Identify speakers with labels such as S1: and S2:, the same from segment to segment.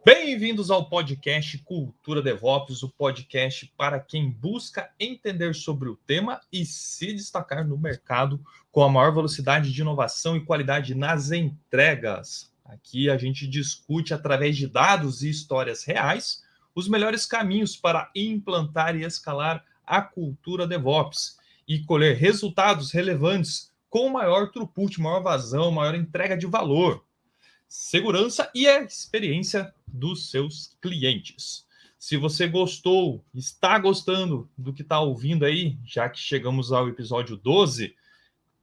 S1: Bem-vindos ao podcast Cultura DevOps, o podcast para quem busca entender sobre o tema e se destacar no mercado com a maior velocidade de inovação e qualidade nas entregas. Aqui a gente discute através de dados e histórias reais os melhores caminhos para implantar e escalar a cultura DevOps e colher resultados relevantes com maior throughput, maior vazão, maior entrega de valor, segurança e a experiência dos seus clientes. Se você gostou, está gostando do que está ouvindo aí, já que chegamos ao episódio 12,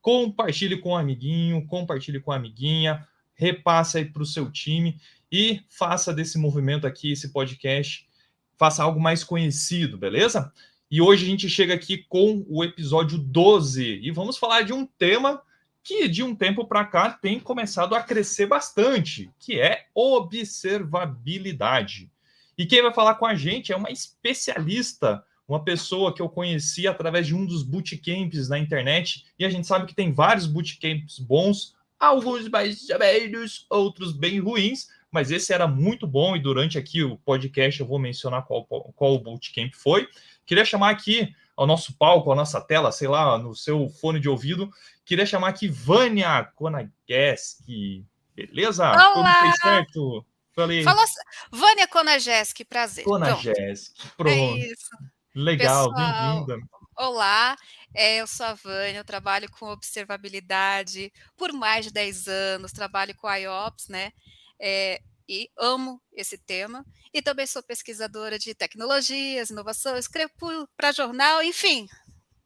S1: compartilhe com um amiguinho, compartilhe com a amiguinha, repasse aí para o seu time e faça desse movimento aqui, esse podcast, faça algo mais conhecido, beleza? E hoje a gente chega aqui com o episódio 12 e vamos falar de um tema que de um tempo para cá tem começado a crescer bastante, que é observabilidade. E quem vai falar com a gente é uma especialista, uma pessoa que eu conheci através de um dos bootcamps na internet, e a gente sabe que tem vários bootcamps bons, alguns mais ou menos, outros bem ruins, mas esse era muito bom, e durante aqui o podcast eu vou mencionar qual o bootcamp foi. Queria chamar aqui ao nosso palco, à nossa tela, sei lá, no seu fone de ouvido, queria chamar aqui Vânia Konageski. Beleza?
S2: Olá!
S1: Tudo fez certo? Falei.
S2: Falou Vânia Konageski, prazer.
S1: Konageski, pronto.
S2: É isso.
S1: Legal,
S2: Pessoal,
S1: bem-vinda.
S2: olá, eu sou a Vânia, eu trabalho com observabilidade por mais de 10 anos, trabalho com IOPS, né? E amo esse tema. E também sou pesquisadora de tecnologias, inovação, escrevo para jornal, enfim,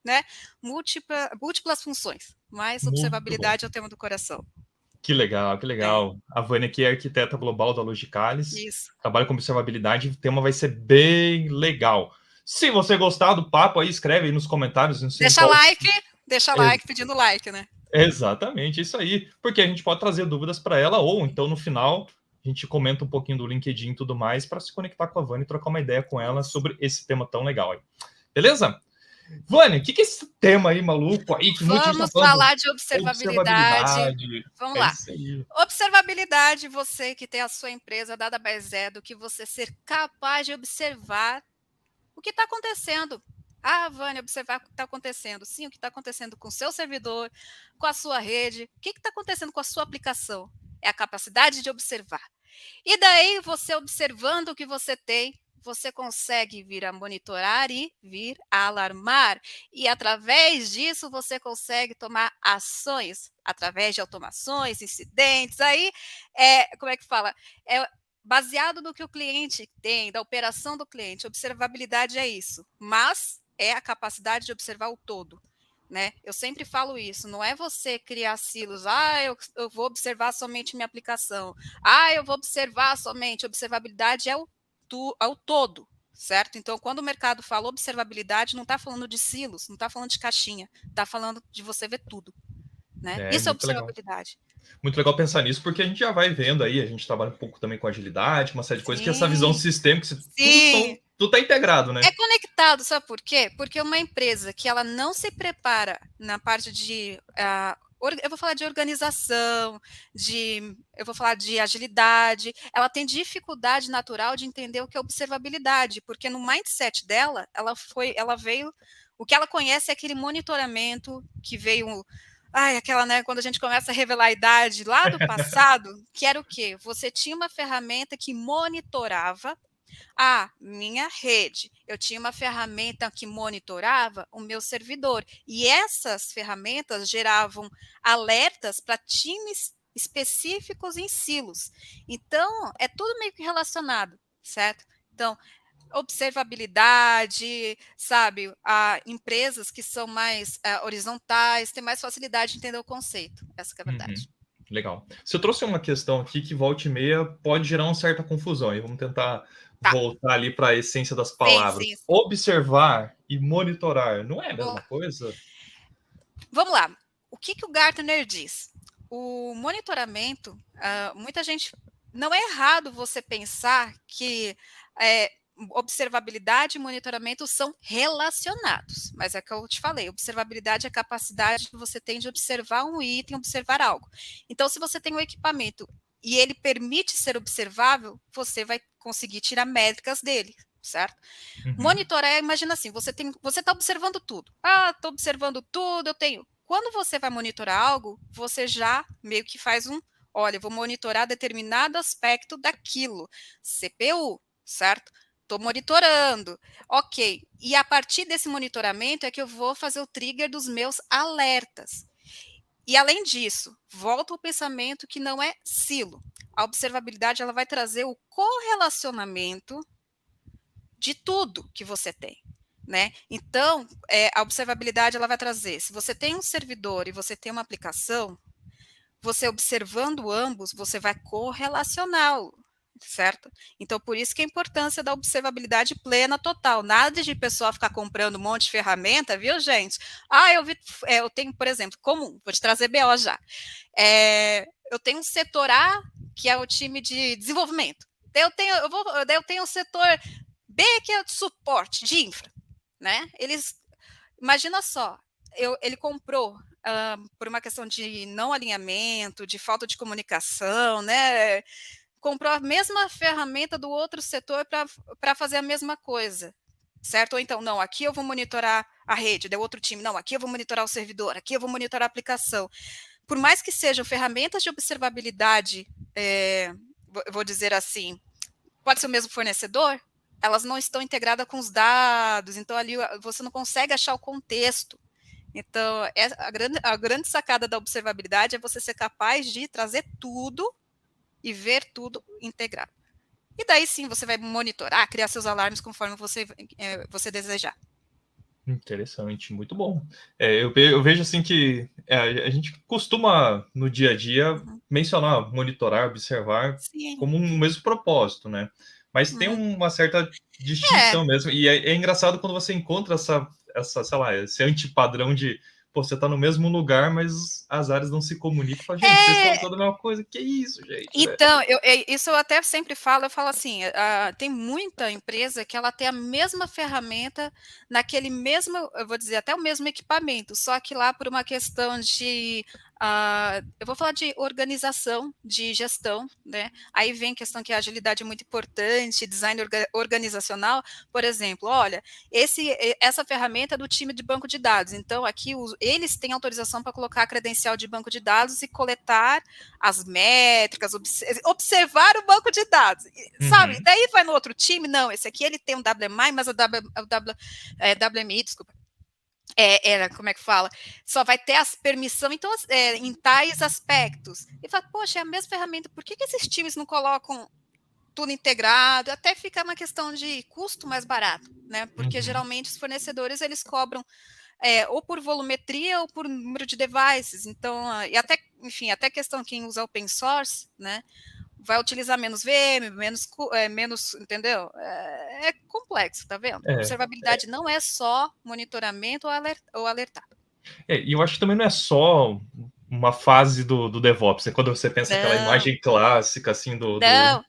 S2: né? Múltiplas funções, mas observabilidade é o tema do coração.
S1: Que legal, que legal. A Vânia aqui é arquiteta global da Logicalis.
S2: Isso.
S1: Trabalha com observabilidade, o tema vai ser bem legal. Se você gostar do papo aí, escreve aí nos comentários.
S2: Deixa like pedindo like, né?
S1: Exatamente, isso aí. Porque a gente pode trazer dúvidas para ela, ou então no final a gente comenta um pouquinho do LinkedIn e tudo mais para se conectar com a Vânia e trocar uma ideia com ela sobre esse tema tão legal aí. Beleza? Vânia, o que é esse tema aí maluco aí? Que
S2: Vamos falar de observabilidade. Vamos lá. Observabilidade, você que tem a sua empresa, nada mais é do que você ser capaz de observar o que está acontecendo. Ah, Vânia, observar o que está acontecendo. Sim, o que está acontecendo com o seu servidor, com a sua rede, o que está acontecendo com a sua aplicação. É a capacidade de observar. E daí, você observando o que você tem, você consegue vir a monitorar e vir a alarmar. E através disso, você consegue tomar ações, através de automações, incidentes. Aí, como é que fala? Baseado no que o cliente tem, da operação do cliente. Observabilidade é isso, mas é a capacidade de observar o todo. Né? Eu sempre falo isso, não é você criar silos, eu vou observar somente minha aplicação, eu vou observar somente, observabilidade é o todo, certo? Então, quando o mercado fala observabilidade, não está falando de silos, não está falando de caixinha, está falando de você ver tudo, né? Isso é observabilidade.
S1: Legal. Muito legal pensar nisso, porque a gente já vai vendo aí, a gente trabalha um pouco também com agilidade, uma série de coisas, que essa visão sistêmica, tudo está integrado, né?
S2: É conectado, sabe por quê? Porque uma empresa que ela não se prepara na parte de... eu vou falar de organização, eu vou falar de agilidade, ela tem dificuldade natural de entender o que é observabilidade, porque no mindset dela, ela veio... O que ela conhece é aquele monitoramento que veio... aquela, né, quando a gente começa a revelar a idade lá do passado, que era o quê? Você tinha uma ferramenta que monitorava a minha rede. Eu tinha uma ferramenta que monitorava o meu servidor. E essas ferramentas geravam alertas para times específicos em silos. Então, é tudo meio que relacionado, certo? Então, observabilidade, sabe? Empresas que são mais horizontais, têm mais facilidade de entender o conceito. Essa que é a verdade.
S1: Legal. Você trouxe uma questão aqui que volta e meia pode gerar uma certa confusão. E vamos tentar voltar ali para a essência das palavras. Sim. Observar e monitorar não é a mesma coisa?
S2: Vamos lá. O que o Gartner diz? O monitoramento, muita gente... Não é errado você pensar que observabilidade e monitoramento são relacionados, mas é que eu te falei, observabilidade é a capacidade que você tem de observar um item, observar algo. Então, se você tem um equipamento e ele permite ser observável, você vai conseguir tirar métricas dele, certo? Monitorar, imagina assim, você está observando tudo. Estou observando tudo, eu tenho. Quando você vai monitorar algo, você já meio que faz olha, eu vou monitorar determinado aspecto daquilo. CPU, certo? Estou monitorando. Ok. E a partir desse monitoramento é que eu vou fazer o trigger dos meus alertas. E além disso, volta ao pensamento que não é silo. A observabilidade ela vai trazer o correlacionamento de tudo que você tem. Né? Então, a observabilidade ela vai trazer, se você tem um servidor e você tem uma aplicação, você observando ambos, você vai correlacioná-lo, certo? Então, por isso que a importância da observabilidade plena total. Nada de pessoal ficar comprando um monte de ferramenta, viu, gente? Eu tenho, por exemplo, comum, vou te trazer BO já. Eu tenho um setor A, que é o time de desenvolvimento. Daí eu tenho o setor B, que é o de suporte, de infra, né? Imagina só, ele comprou por uma questão de não alinhamento, de falta de comunicação, né? Comprou a mesma ferramenta do outro setor para fazer a mesma coisa, certo? Ou então, não, aqui eu vou monitorar a rede, deu outro time, não, aqui eu vou monitorar o servidor, aqui eu vou monitorar a aplicação. Por mais que sejam ferramentas de observabilidade, vou dizer assim, pode ser o mesmo fornecedor, elas não estão integradas com os dados, então ali você não consegue achar o contexto. Então, a grande sacada da observabilidade é você ser capaz de trazer tudo e ver tudo integrado. E daí sim você vai monitorar, criar seus alarmes conforme você desejar.
S1: Interessante, muito bom. Eu vejo assim que a gente costuma, no dia a dia, mencionar, monitorar, observar como um mesmo propósito, né? Mas tem uma certa distinção mesmo. E é engraçado quando você encontra sei lá, esse antipadrão de você tá no mesmo lugar, mas as áreas não se comunicam. Fala, gente, vocês estão toda a mesma coisa. Que isso, gente?
S2: Então, isso eu até sempre falo, eu falo assim, tem muita empresa que ela tem a mesma ferramenta naquele mesmo, eu vou dizer, até o mesmo equipamento, só que lá por uma questão de eu vou falar de organização, de gestão, né? Aí vem questão que a agilidade é muito importante, design organizacional, por exemplo, olha, essa ferramenta é do time de banco de dados, então aqui eles têm autorização para colocar a credencial de banco de dados e coletar as métricas, observar o banco de dados, sabe? Daí vai no outro time, não, esse aqui ele tem um WMI, mas o WMI, desculpa, como é que fala? Só vai ter as permissão, então, em tais aspectos. E fala, poxa, é a mesma ferramenta, por que esses times não colocam tudo integrado? Até fica uma questão de custo mais barato, né? Porque geralmente os fornecedores, eles cobram ou por volumetria ou por número de devices. Então, e até, enfim, até questão quem usa open source, né? Vai utilizar menos VM, menos, entendeu? É complexo, tá vendo? Observabilidade não é só monitoramento ou alertar.
S1: E eu acho que também não é só uma fase do DevOps, quando você pensa aquela imagem clássica, assim, do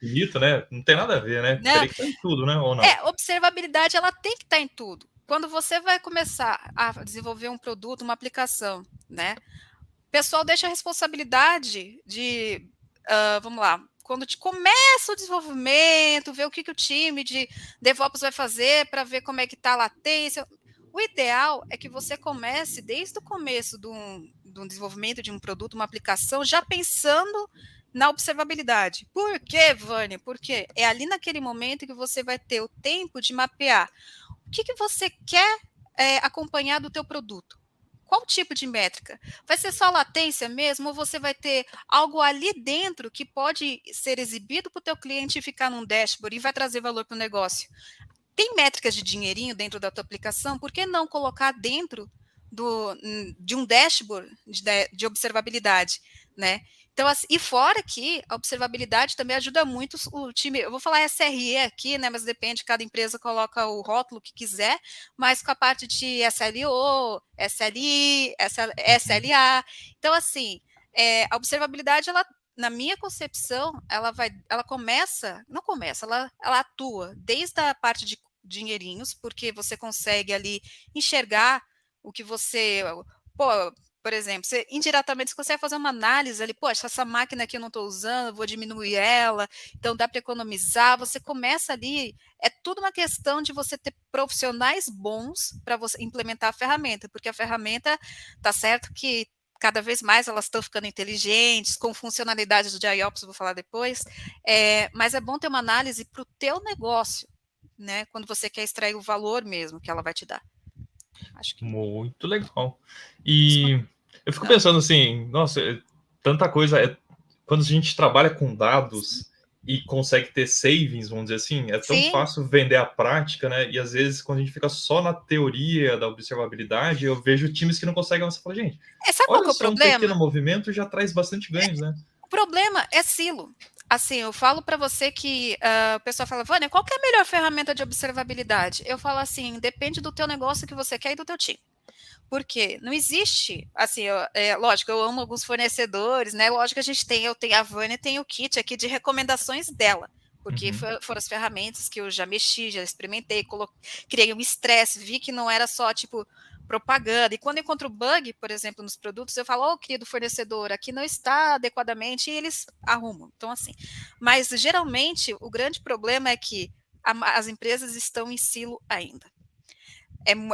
S1: infinito, né? Não tem nada a ver, né? Teria que estar em tudo, né? Ou não?
S2: Observabilidade, ela tem que estar em tudo. Quando você vai começar a desenvolver um produto, uma aplicação, né? O pessoal deixa a responsabilidade de, vamos lá, quando começa o desenvolvimento, ver o que o time de DevOps vai fazer para ver como é que está a latência. O ideal é que você comece desde o começo do desenvolvimento de um produto, uma aplicação, já pensando na observabilidade. Por quê, Vânia? Porque é ali naquele momento que você vai ter o tempo de mapear o que você quer acompanhar do teu produto. Qual tipo de métrica? Vai ser só latência mesmo ou você vai ter algo ali dentro que pode ser exibido para o teu cliente e ficar num dashboard e vai trazer valor para o negócio? Tem métricas de dinheirinho dentro da tua aplicação, por que não colocar dentro de um dashboard de observabilidade, né? Então, assim, e fora que a observabilidade também ajuda muito o time, eu vou falar SRE aqui, né, mas depende, cada empresa coloca o rótulo que quiser, mas com a parte de SLO, SLI, SLA. Então, assim, a observabilidade, ela na minha concepção, ela ela atua desde a parte de dinheirinhos, porque você consegue ali enxergar o que você, pô, por exemplo, você indiretamente você consegue fazer uma análise ali, poxa, essa máquina aqui eu não estou usando, vou diminuir ela, então dá para economizar, você começa ali, é tudo uma questão de você ter profissionais bons para você implementar a ferramenta, porque a ferramenta, tá certo que cada vez mais elas estão ficando inteligentes, com funcionalidades de IOPS, vou falar depois, mas é bom ter uma análise para o teu negócio, né, quando você quer extrair o valor mesmo que ela vai te dar. Acho que...
S1: Muito legal. E eu fico pensando assim, nossa, tanta coisa. Quando a gente trabalha com dados e consegue ter savings, vamos dizer assim, é tão fácil vender a prática, né? E às vezes, quando a gente fica só na teoria da observabilidade, eu vejo times que não conseguem avançar. Fala, gente,
S2: sabe qual que é o problema?
S1: Um pequeno movimento já traz bastante ganhos, né?
S2: O problema é silo. Assim, eu falo para você que o pessoal fala, Vânia, qual que é a melhor ferramenta de observabilidade? Eu falo assim, depende do teu negócio que você quer e do teu time. Porque não existe, assim, lógico, eu amo alguns fornecedores, né? Lógico que eu tenho a Vânia, tem o kit aqui de recomendações dela, porque foram as ferramentas que eu já mexi, já experimentei, criei um estresse, vi que não era só, tipo, propaganda. E quando eu encontro bug, por exemplo, nos produtos, eu falo, querido fornecedor, aqui não está adequadamente, e eles arrumam. Então, assim, mas geralmente o grande problema é que as empresas estão em silo ainda.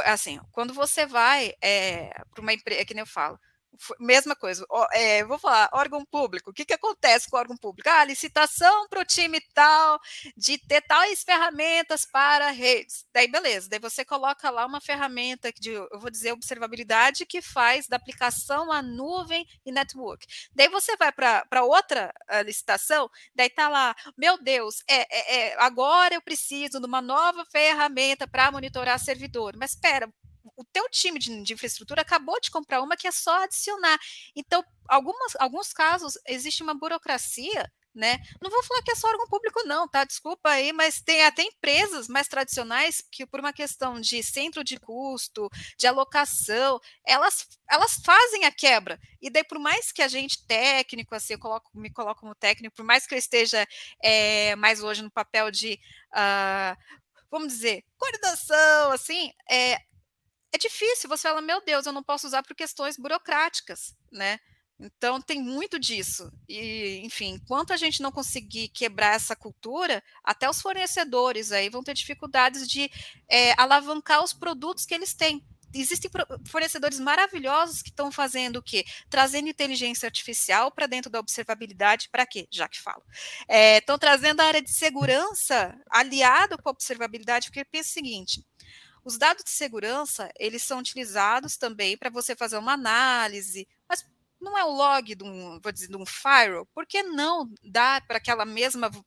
S2: Assim, quando você vai para uma empresa, que nem eu falo, mesma coisa, vou falar, órgão público, o que acontece com o órgão público? Licitação para o time tal, de ter tais ferramentas para redes. Daí, beleza, daí você coloca lá uma ferramenta eu vou dizer, observabilidade, que faz da aplicação a nuvem e network. Daí você vai para outra licitação, daí tá lá, meu Deus, agora eu preciso de uma nova ferramenta para monitorar servidor. Mas espera, o teu time de infraestrutura acabou de comprar uma que é só adicionar. Então, alguns casos, existe uma burocracia, né? Não vou falar que é só órgão público, não, tá? Desculpa aí, mas tem até empresas mais tradicionais que, por uma questão de centro de custo, de alocação, elas fazem a quebra. E daí, por mais que a gente, técnico, assim, me coloco como técnico, por mais que eu esteja mais hoje no papel de, vamos dizer, coordenação, assim, é difícil, você fala, meu Deus, eu não posso usar por questões burocráticas, né? Então, tem muito disso. E, enfim, enquanto a gente não conseguir quebrar essa cultura, até os fornecedores aí vão ter dificuldades de alavancar os produtos que eles têm. Existem fornecedores maravilhosos que estão fazendo o quê? Trazendo inteligência artificial para dentro da observabilidade, para quê? Já que falo. Estão trazendo a área de segurança aliado com a observabilidade, porque pensa o seguinte, os dados de segurança, eles são utilizados também para você fazer uma análise, mas não é o log vou dizer, de um firewall, por que não dá para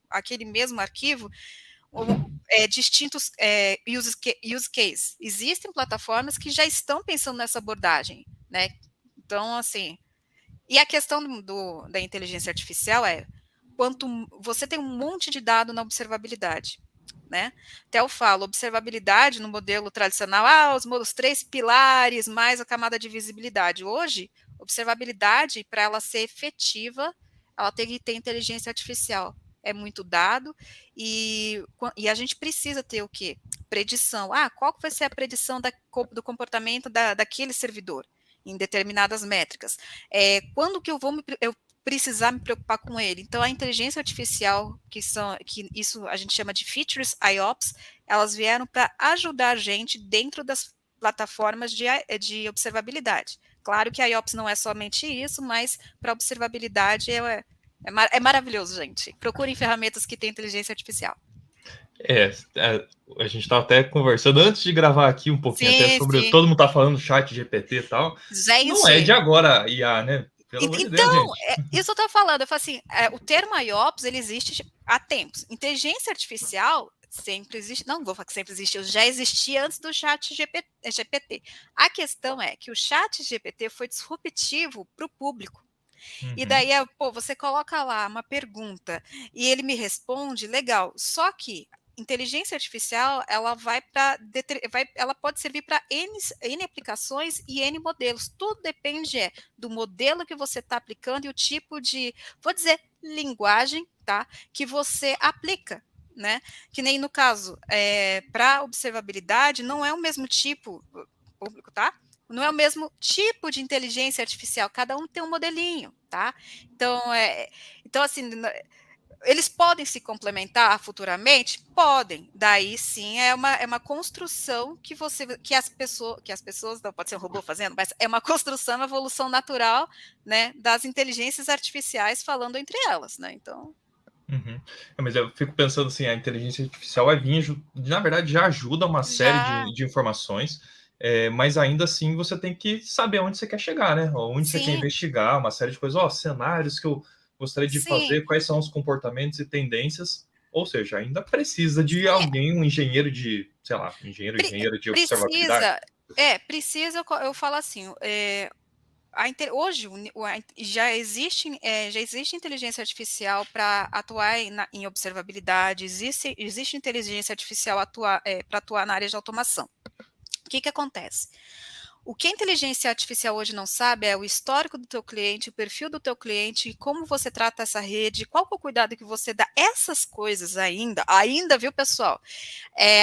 S2: aquele mesmo arquivo distintos use case? Existem plataformas que já estão pensando nessa abordagem, né? Então, assim, e a questão da inteligência artificial quanto você tem um monte de dado na observabilidade, né? Até eu falo, observabilidade no modelo tradicional, os 3 pilares mais a camada de visibilidade. Hoje, observabilidade, para ela ser efetiva, ela tem que ter inteligência artificial. É muito dado e a gente precisa ter o quê? Predição. Qual vai ser a predição do comportamento daquele servidor em determinadas métricas? Quando que eu precisar me preocupar com ele? Então, a inteligência artificial, que isso a gente chama de Features IOPS, elas vieram para ajudar a gente dentro das plataformas de observabilidade. Claro que a IOPS não é somente isso, mas para observabilidade é maravilhoso, gente. Procurem ferramentas que têm inteligência artificial.
S1: A gente estava até conversando antes de gravar aqui um pouquinho até sobre todo mundo tá falando chat GPT e tal.
S2: Gente,
S1: não é de agora IA, né? Pelo amor de Deus, gente.
S2: Isso eu tô falando. Eu falo assim, o termo IOPS, ele existe há tempos. Inteligência artificial sempre existe. Não vou falar que sempre existiu, já existia antes do chat GPT. A questão é que o chat GPT foi disruptivo para o público. E daí, você coloca lá uma pergunta e ele me responde, legal. Só que inteligência artificial, ela ela pode servir para N aplicações e N modelos. Tudo depende do modelo que você está aplicando e o tipo de, vou dizer, linguagem, tá? Que você aplica, né? Que nem no caso, para observabilidade, não é o mesmo tipo, público, tá? Não é o mesmo tipo de inteligência artificial, cada um tem um modelinho, tá? Então assim, eles podem se complementar futuramente? Podem. Daí sim é uma construção que as pessoas, não pode ser um robô fazendo, mas é uma construção, uma evolução natural, né, das inteligências artificiais falando entre elas, né? Então.
S1: Uhum. Mas eu fico pensando assim, a inteligência artificial vai vir, na verdade, já ajuda uma série de informações, mas ainda assim você tem que saber onde você quer chegar, né? Onde você quer investigar, uma série de coisas, cenários que eu gostaria de fazer, quais são os comportamentos e tendências, ou seja, ainda precisa de alguém, um engenheiro de, sei lá, engenheiro de observabilidade.
S2: Precisa, eu falo assim, hoje já existe inteligência artificial para atuar em observabilidade, existe inteligência artificial para atuar na área de automação. O que acontece? O que a inteligência artificial hoje não sabe é o histórico do teu cliente, o perfil do teu cliente, como você trata essa rede, qual é o cuidado que você dá, essas coisas ainda, viu, pessoal?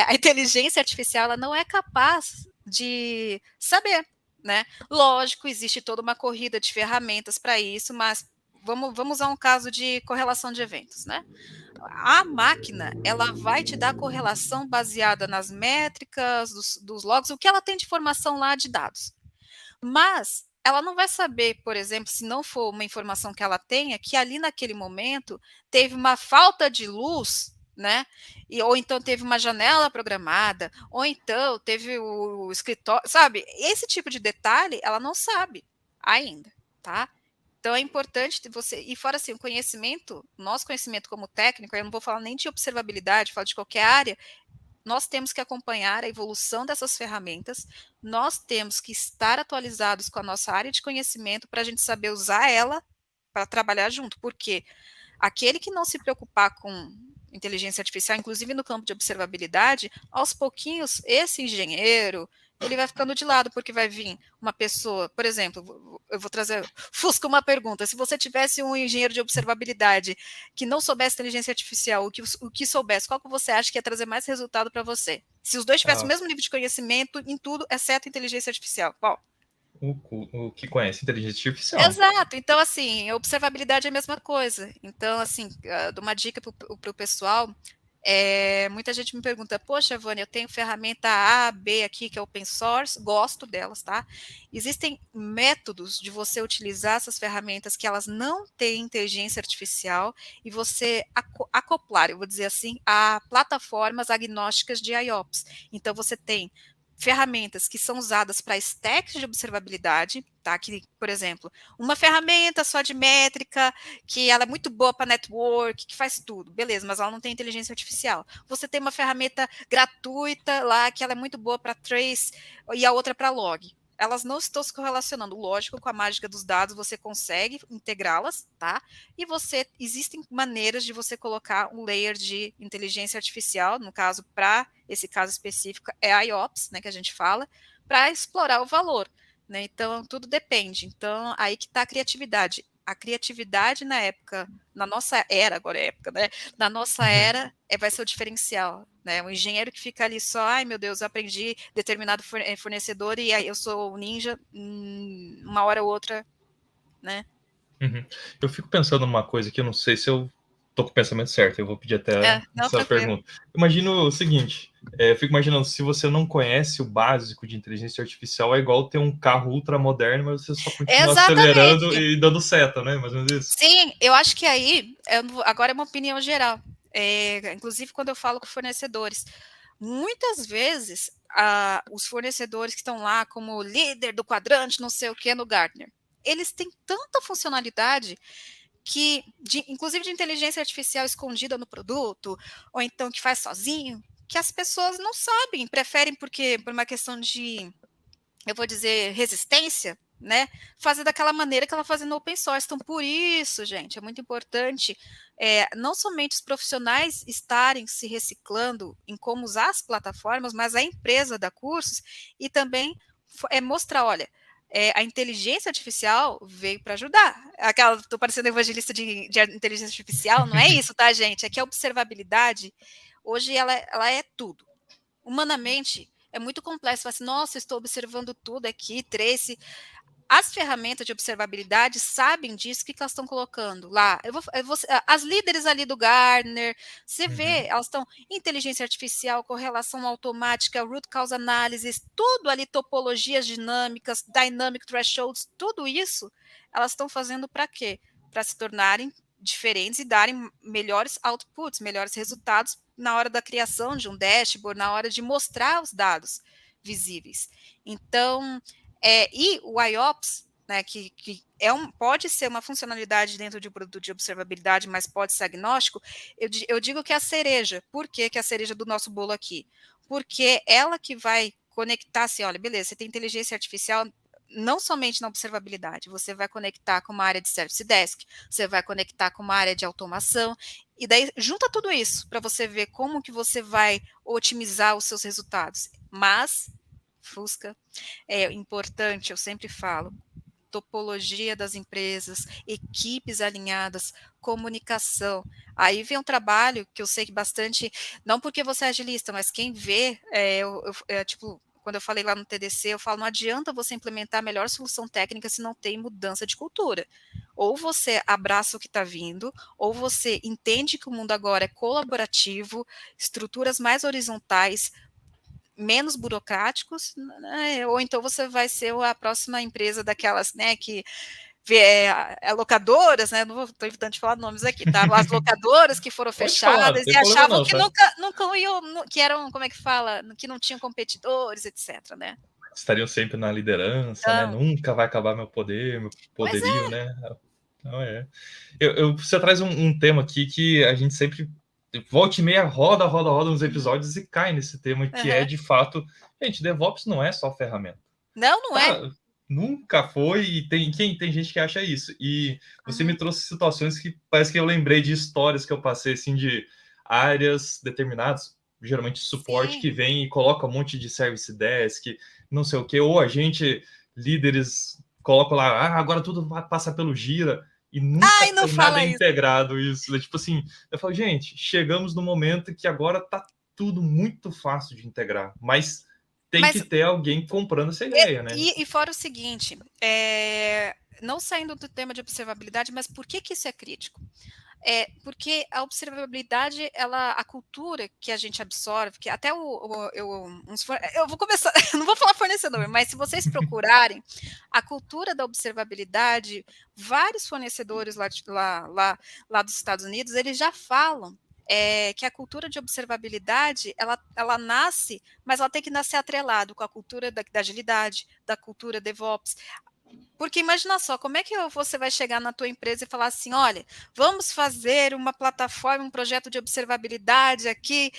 S2: A inteligência artificial ela não é capaz de saber, né? Lógico, existe toda uma corrida de ferramentas para isso, mas vamos a um caso de correlação de eventos, né? A máquina, ela vai te dar correlação baseada nas métricas, dos logs, o que ela tem de informação lá de dados. Mas ela não vai saber, por exemplo, se não for uma informação que ela tenha, que ali naquele momento teve uma falta de luz, né? Ou então teve uma janela programada, ou então teve o escritório, sabe? Esse tipo de detalhe ela não sabe ainda, tá? Então é importante você, e fora assim, o conhecimento, nosso conhecimento como técnico, eu não vou falar nem de observabilidade, falo de qualquer área, nós temos que acompanhar a evolução dessas ferramentas, nós temos que estar atualizados com a nossa área de conhecimento para a gente saber usar ela para trabalhar junto, porque aquele que não se preocupar com inteligência artificial, inclusive no campo de observabilidade, aos pouquinhos, esse engenheiro, ele vai ficando de lado, porque vai vir uma pessoa, por exemplo, eu vou trazer, Fusca, uma pergunta, se você tivesse um engenheiro de observabilidade que não soubesse inteligência artificial, o que soubesse, qual que você acha que ia trazer mais resultado para você? Se os dois tivessem o mesmo nível de conhecimento em tudo, exceto inteligência artificial, qual?
S1: O que conhece inteligência artificial.
S2: Exato. Então, assim, a observabilidade é a mesma coisa. Então, assim, dou uma dica para o pessoal. Muita gente me pergunta, poxa, Vânia, eu tenho ferramenta A, B aqui, que é open source, gosto delas, tá? Existem métodos de você utilizar essas ferramentas que elas não têm inteligência artificial e você acoplar, eu vou dizer assim, a plataformas agnósticas de IOPS. Então, você tem ferramentas que são usadas para stacks de observabilidade, tá? Que, por exemplo, uma ferramenta só de métrica, que ela é muito boa para network, que faz tudo, beleza, mas ela não tem inteligência artificial. Você tem uma ferramenta gratuita lá, que ela é muito boa para trace, e a outra para log. Elas não estão se correlacionando, lógico, com a mágica dos dados, você consegue integrá-las, tá? E existem maneiras de você colocar um layer de inteligência artificial, no caso, para esse caso específico, é a IOPS, né, que a gente fala, para explorar o valor, né? Então, tudo depende. Então, aí que está a criatividade. A criatividade na época, na nossa era, agora é época, né? Na nossa era, vai ser o diferencial, né? O engenheiro que fica ali só, ai meu Deus, eu aprendi determinado fornecedor e aí eu sou o ninja, uma hora ou outra, né?
S1: Uhum. Eu fico pensando numa coisa que eu não sei se eu tô com o pensamento certo, eu vou pedir até essa pergunta. Imagino o seguinte, eu fico imaginando, se você não conhece o básico de inteligência artificial, é igual ter um carro ultramoderno, mas você só continua acelerando e dando seta, né? Mais ou menos isso.
S2: Sim, eu acho que aí, agora é uma opinião geral, inclusive quando eu falo com fornecedores, muitas vezes os fornecedores que estão lá como líder do quadrante, não sei o que, no Gartner, eles têm tanta funcionalidade que, inclusive de inteligência artificial escondida no produto, ou então que faz sozinho, que as pessoas não sabem, preferem por uma questão de, eu vou dizer, resistência, né, fazer daquela maneira que ela faz no open source. Então, por isso, gente, é muito importante não somente os profissionais estarem se reciclando em como usar as plataformas, mas a empresa dar cursos e também mostrar, olha, a inteligência artificial veio para ajudar. Estou parecendo evangelista de inteligência artificial, não é isso, tá, gente? É que a observabilidade, hoje, ela é tudo. Humanamente, é muito complexo. Você fala assim, nossa, estou observando tudo aqui, Trace. As ferramentas de observabilidade sabem disso, o que elas estão colocando lá? As líderes ali do Gartner, você vê, elas estão inteligência artificial, correlação automática, root cause analysis, tudo ali, topologias dinâmicas, dynamic thresholds, tudo isso, elas estão fazendo para quê? Para se tornarem diferentes e darem melhores outputs, melhores resultados na hora da criação de um dashboard, na hora de mostrar os dados visíveis. Então, e o IOPS, né, que pode ser uma funcionalidade dentro de um produto de observabilidade, mas pode ser agnóstico, eu digo que é a cereja. Por que é a cereja do nosso bolo aqui? Porque ela que vai conectar, assim, olha, beleza, você tem inteligência artificial não somente na observabilidade, você vai conectar com uma área de Service Desk, você vai conectar com uma área de automação, e daí junta tudo isso para você ver como que você vai otimizar os seus resultados. Mas Fusca, é importante, eu sempre falo, topologia das empresas, equipes alinhadas, comunicação. Aí vem um trabalho que eu sei que bastante, não porque você é agilista, mas quem vê, tipo, quando eu falei lá no TDC, eu falo, não adianta você implementar a melhor solução técnica se não tem mudança de cultura. Ou você abraça o que está vindo, ou você entende que o mundo agora é colaborativo, estruturas mais horizontais, menos burocráticos, né? Ou então você vai ser a próxima empresa daquelas, né, que locadoras, né? Não estou evitando de falar nomes aqui, tá? As locadoras que foram fechadas e achavam não, que tá? nunca iam, que eram, como é que fala, que não tinham competidores, etc, né?
S1: Estariam sempre na liderança, então, né? Nunca vai acabar meu poderio, né? Então, você traz um tema aqui que a gente sempre volta e meia roda uns episódios e cai nesse tema, que é de fato, gente, DevOps não é só ferramenta.
S2: Não é.
S1: Nunca foi, e tem gente que acha isso. E você me trouxe situações que parece que eu lembrei de histórias que eu passei, assim, de áreas determinadas, geralmente suporte, que vem e coloca um monte de service desk, não sei o que, ou a gente, líderes, colocam lá, agora tudo passa pelo Gira, e nunca tem nada integrado isso. Tipo assim, eu falo, gente, chegamos no momento que agora tá tudo muito fácil de integrar, mas tem que ter alguém comprando essa ideia, né?
S2: E fora o seguinte, não saindo do tema de observabilidade, mas por que isso é crítico? Porque a observabilidade, a cultura que a gente absorve, que até eu vou começar, não vou falar fornecedor, mas se vocês procurarem a cultura da observabilidade, vários fornecedores lá dos Estados Unidos, eles já falam que a cultura de observabilidade, ela nasce, mas ela tem que nascer atrelado com a cultura da agilidade, da cultura DevOps. Porque imagina só, como é que você vai chegar na tua empresa e falar assim, olha, vamos fazer uma plataforma, um projeto de observabilidade aqui,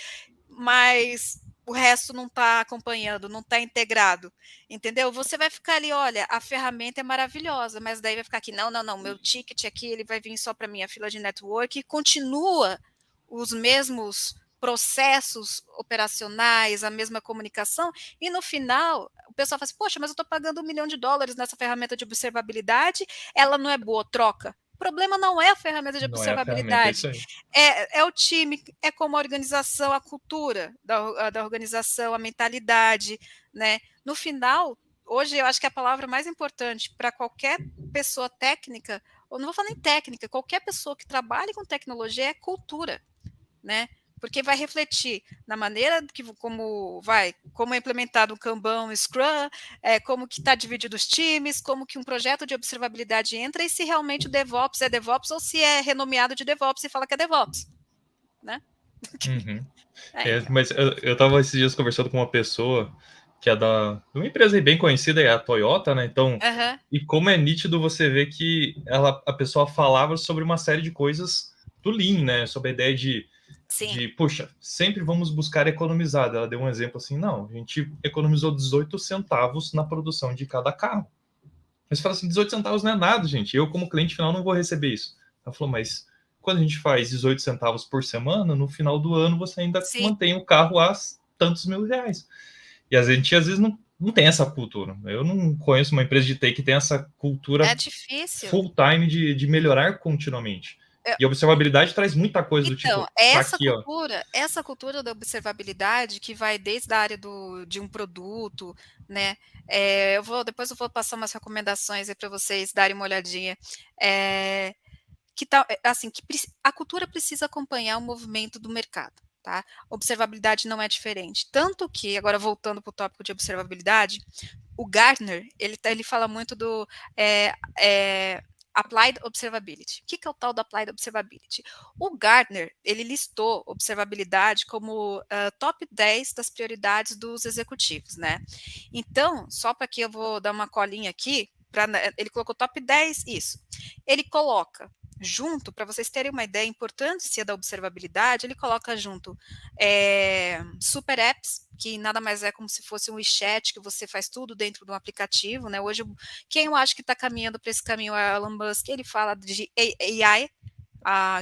S2: mas o resto não está acompanhando, não está integrado, entendeu? Você vai ficar ali, olha, a ferramenta é maravilhosa, mas daí vai ficar aqui, não, meu ticket aqui, ele vai vir só para minha fila de network e continua os mesmos processos operacionais, a mesma comunicação, e no final o pessoal fala assim, poxa, mas eu estou pagando $1 milhão nessa ferramenta de observabilidade, ela não é boa, troca. O problema não é a ferramenta de observabilidade, é o time, é como a organização, a cultura da organização, a mentalidade, né? No final, hoje eu acho que a palavra mais importante para qualquer pessoa técnica, ou não vou falar nem técnica, qualquer pessoa que trabalhe com tecnologia é cultura, né? Porque vai refletir na maneira como é implementado o Kanban, o Scrum, como que está dividido os times, como que um projeto de observabilidade entra e se realmente o DevOps é DevOps ou se é renomeado de DevOps e fala que é DevOps, né?
S1: Mas eu estava esses dias conversando com uma pessoa que é de uma empresa bem conhecida, é a Toyota, né? Então, e como é nítido você ver que a pessoa falava sobre uma série de coisas do Lean, né? Sobre a ideia de puxa, sempre vamos buscar economizar. Ela deu um exemplo assim, não, a gente economizou 18 centavos na produção de cada carro. Mas você fala assim, 18 centavos não é nada, gente. Eu, como cliente final, não vou receber isso. Ela falou, mas quando a gente faz 18 centavos por semana, no final do ano você ainda
S2: Sim.
S1: mantém o carro a tantos mil reais. E a gente, às vezes, não tem essa cultura. Eu não conheço uma empresa de TI que tem essa cultura full time de melhorar continuamente. E a observabilidade traz muita coisa do tipo,
S2: essa cultura da observabilidade que vai desde a área de um produto, né? Depois eu vou passar umas recomendações aí para vocês darem uma olhadinha. Assim, a cultura precisa acompanhar o movimento do mercado, tá? Observabilidade não é diferente. Tanto que, agora voltando para o tópico de observabilidade, o Gartner, ele fala muito do Applied Observability. O que é o tal do Applied Observability? O Gartner, ele listou observabilidade como top 10 das prioridades dos executivos, né? Então, só para que eu vou dar uma colinha aqui, ele colocou top 10, isso. Ele coloca junto, para vocês terem uma ideia, a importância da observabilidade, ele coloca junto super apps, que nada mais é como se fosse um WeChat, que você faz tudo dentro de um aplicativo, né? Hoje, quem eu acho que está caminhando para esse caminho é o Elon Musk, ele fala de AI,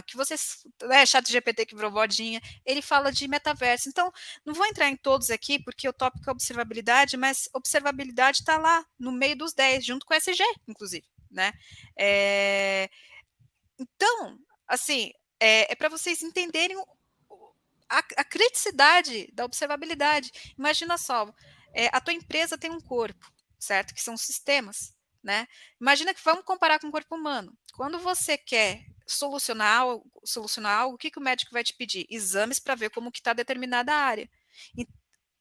S2: que vocês, chat GPT que virou modinha, ele fala de metaverso. Então, não vou entrar em todos aqui, porque o tópico é observabilidade, mas observabilidade está lá, no meio dos 10, junto com o SG, inclusive, né? Então, assim, para vocês entenderem a criticidade da observabilidade. Imagina só, a tua empresa tem um corpo, certo? Que são sistemas, né? Imagina que vamos comparar com o corpo humano. Quando você quer solucionar algo, o que o médico vai te pedir? Exames para ver como que está determinada área.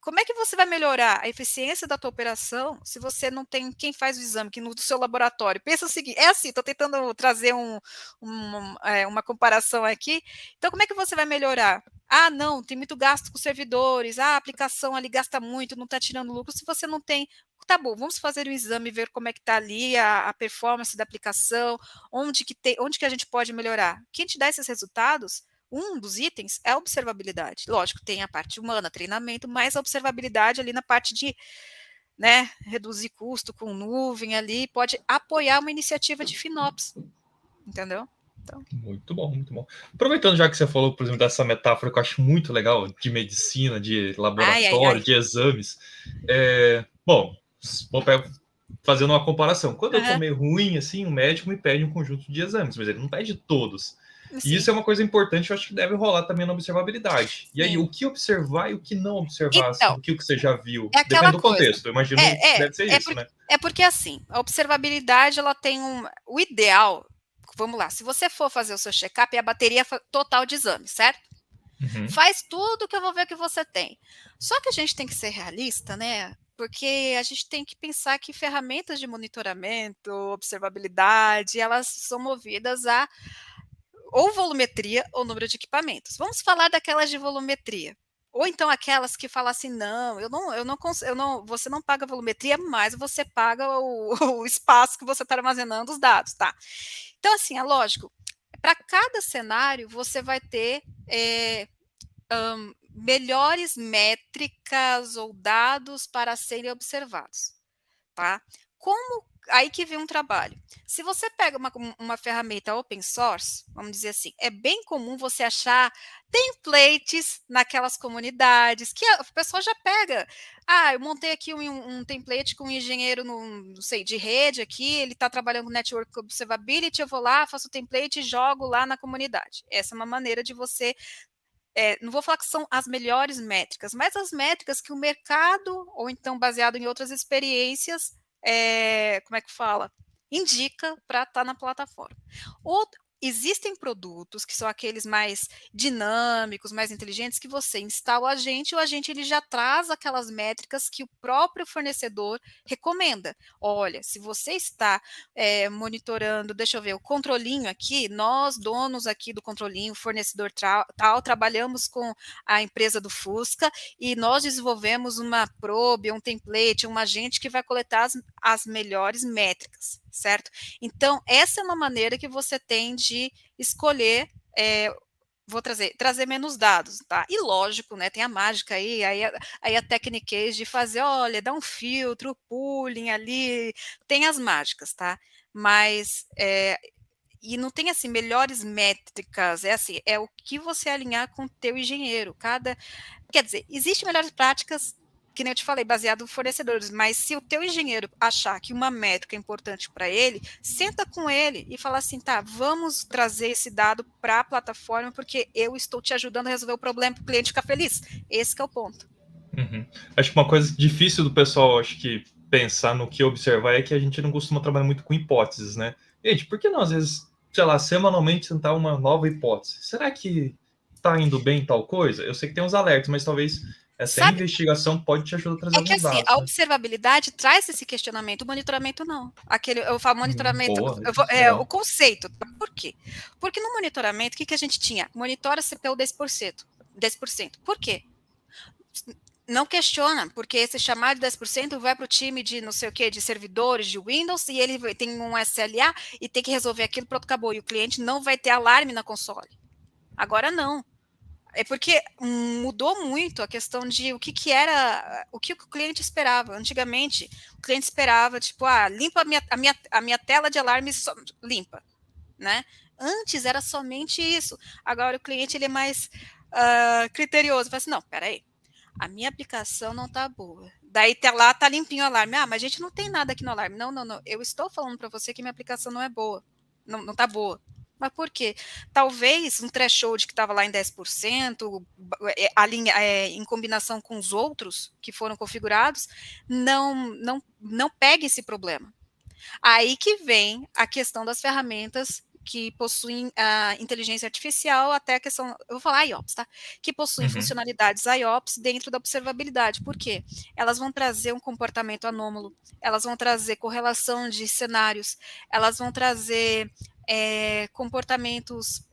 S2: Como é que você vai melhorar a eficiência da tua operação se você não tem quem faz o exame que no seu laboratório? Pensa o seguinte, estou tentando trazer uma comparação aqui. Então, como é que você vai melhorar? Não, tem muito gasto com servidores, a aplicação ali gasta muito, não está tirando lucro. Se você não tem, tá bom, vamos fazer um exame, ver como é que está ali a performance da aplicação, onde que a gente pode melhorar. Quem te dá esses resultados? Um dos itens é a observabilidade. Lógico, tem a parte humana, treinamento, mas a observabilidade ali na parte de, né, reduzir custo com nuvem ali, pode apoiar uma iniciativa de FinOps, entendeu?
S1: Então. Muito bom, muito bom. Aproveitando já que você falou, por exemplo, dessa metáfora que eu acho muito legal, de medicina, de laboratório, de exames. Bom, vou fazendo uma comparação. Quando eu tô meio ruim, assim, o médico me pede um conjunto de exames, mas ele não pede todos. Sim. E isso é uma coisa importante, eu acho que deve rolar também na observabilidade. E aí, o que observar e o que não observar, então, do que você já viu? Depende do contexto, eu imagino que deve ser isso, né?
S2: Porque, assim, a observabilidade, ela tem o ideal, vamos lá, se você for fazer o seu check-up, é a bateria total de exames, certo? Uhum. Faz tudo que eu vou ver que você tem. Só que a gente tem que ser realista, né? Porque a gente tem que pensar que ferramentas de monitoramento, observabilidade, elas são movidas a ou volumetria ou número de equipamentos. Vamos falar daquelas de volumetria. Ou então aquelas que falam assim, você não paga volumetria, mas você paga o espaço que você está armazenando os dados, tá? Então, assim, é lógico, para cada cenário você vai ter melhores métricas ou dados para serem observados, tá? Aí que vem um trabalho. Se você pega uma ferramenta open source, vamos dizer assim, é bem comum você achar templates naquelas comunidades que o pessoal já pega. Eu montei aqui um template com um engenheiro, não sei, de rede aqui, ele está trabalhando com Network Observability, eu vou lá, faço o template e jogo lá na comunidade. Essa é uma maneira de você não vou falar que são as melhores métricas, mas as métricas que o mercado, ou então baseado em outras experiências, como é que fala? Indica para estar na plataforma. Existem produtos que são aqueles mais dinâmicos, mais inteligentes, que você instala o agente e o agente ele já traz aquelas métricas que o próprio fornecedor recomenda. Olha, se você está monitorando, deixa eu ver, o controlinho aqui, nós, donos aqui do controlinho, fornecedor tal, trabalhamos com a empresa do Fusca e nós desenvolvemos uma probe, um template, um agente que vai coletar as melhores métricas, certo? Então, essa é uma maneira que você tem de escolher vou trazer menos dados, tá? E lógico, né? Tem a mágica aí a técnica de fazer, olha, dá um filtro, pooling ali, tem as mágicas, tá? Mas e não tem assim melhores métricas, é assim, é o que você alinhar com o teu engenheiro. Quer dizer, existem melhores práticas, que nem eu te falei, baseado em fornecedores, mas se o teu engenheiro achar que uma métrica é importante para ele, senta com ele e fala assim, tá, vamos trazer esse dado para a plataforma, porque eu estou te ajudando a resolver o problema para o cliente ficar feliz. Esse que é o ponto.
S1: Uhum. Acho que uma coisa difícil do pessoal, acho que pensar no que observar é que a gente não costuma trabalhar muito com hipóteses, né? Gente, por que não, às vezes, sei lá, semanalmente tentar uma nova hipótese? Será que tá indo bem tal coisa? Eu sei que tem uns alertas, mas talvez essa investigação pode te ajudar a trazer
S2: É que
S1: alguns
S2: assim,
S1: dados,
S2: a
S1: né?
S2: observabilidade traz esse questionamento, o monitoramento não. Eu falo monitoramento,
S1: Boa,
S2: o
S1: legal.
S2: conceito. Por quê? Porque no monitoramento, o que a gente tinha? Monitora CPU 10%. 10%. Por quê? Não questiona, porque esse chamado de 10% vai para o time de não sei o que, de servidores de Windows, e ele tem um SLA e tem que resolver aquilo, pronto, acabou. E o cliente não vai ter alarme na console. Agora não. É porque mudou muito a questão de o que o cliente esperava. Antigamente, o cliente esperava, tipo, limpa a minha tela de alarme, limpa, né? Antes era somente isso. Agora o cliente ele é mais criterioso. Fala assim, não, peraí, a minha aplicação não tá boa. Daí lá tá limpinho o alarme. Mas a gente não tem nada aqui no alarme. Não, não, não. Eu estou falando para você que minha aplicação não é boa. Não, não tá boa. Mas por quê? Talvez um threshold que estava lá em 10%, em combinação com os outros que foram configurados, não pegue esse problema. Aí que vem a questão das ferramentas que possuem a inteligência artificial, até a questão, eu vou falar IOPS, tá? Que possuem funcionalidades IOPS dentro da observabilidade. Por quê? Elas vão trazer um comportamento anômalo, elas vão trazer correlação de cenários, elas vão trazer comportamentos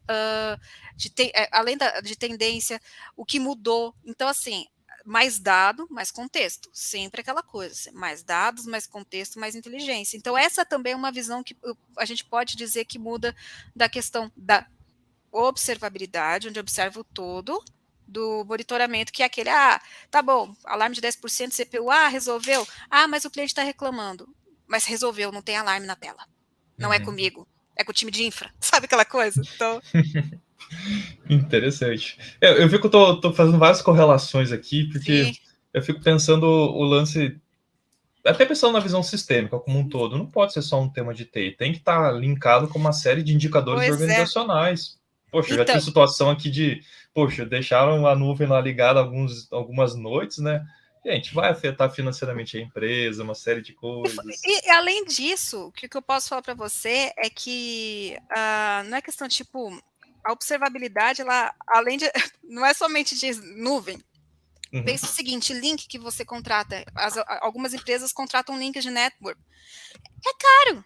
S2: além de tendência, o que mudou. Então, assim, mais dado, mais contexto. Sempre aquela coisa. Mais dados, mais contexto, mais inteligência. Então, essa também é uma visão que a gente pode dizer que muda da questão da observabilidade, onde observa o todo, do monitoramento, que é aquele, tá bom, alarme de 10% CPU, resolveu. Mas o cliente está reclamando. Mas resolveu, não tem alarme na tela. Não é comigo, é com o time de infra. Sabe aquela coisa? Então...
S1: Interessante. Eu fico, tô fazendo várias correlações aqui, porque
S2: Sim.
S1: eu fico pensando o lance, até pensando na visão sistêmica como um todo, não pode ser só um tema de TI, tem que estar linkado com uma série de indicadores
S2: Pois é.
S1: organizacionais. Poxa, eu já
S2: Então,
S1: tive situação aqui de, deixaram a nuvem lá ligada algumas noites, né? Gente, vai afetar financeiramente a empresa, uma série de coisas.
S2: E além disso, o que eu posso falar para você é que não é questão, tipo, a observabilidade, ela, além de, não é somente de nuvem. Pensa o seguinte, link que você contrata, algumas empresas contratam links de network. É caro.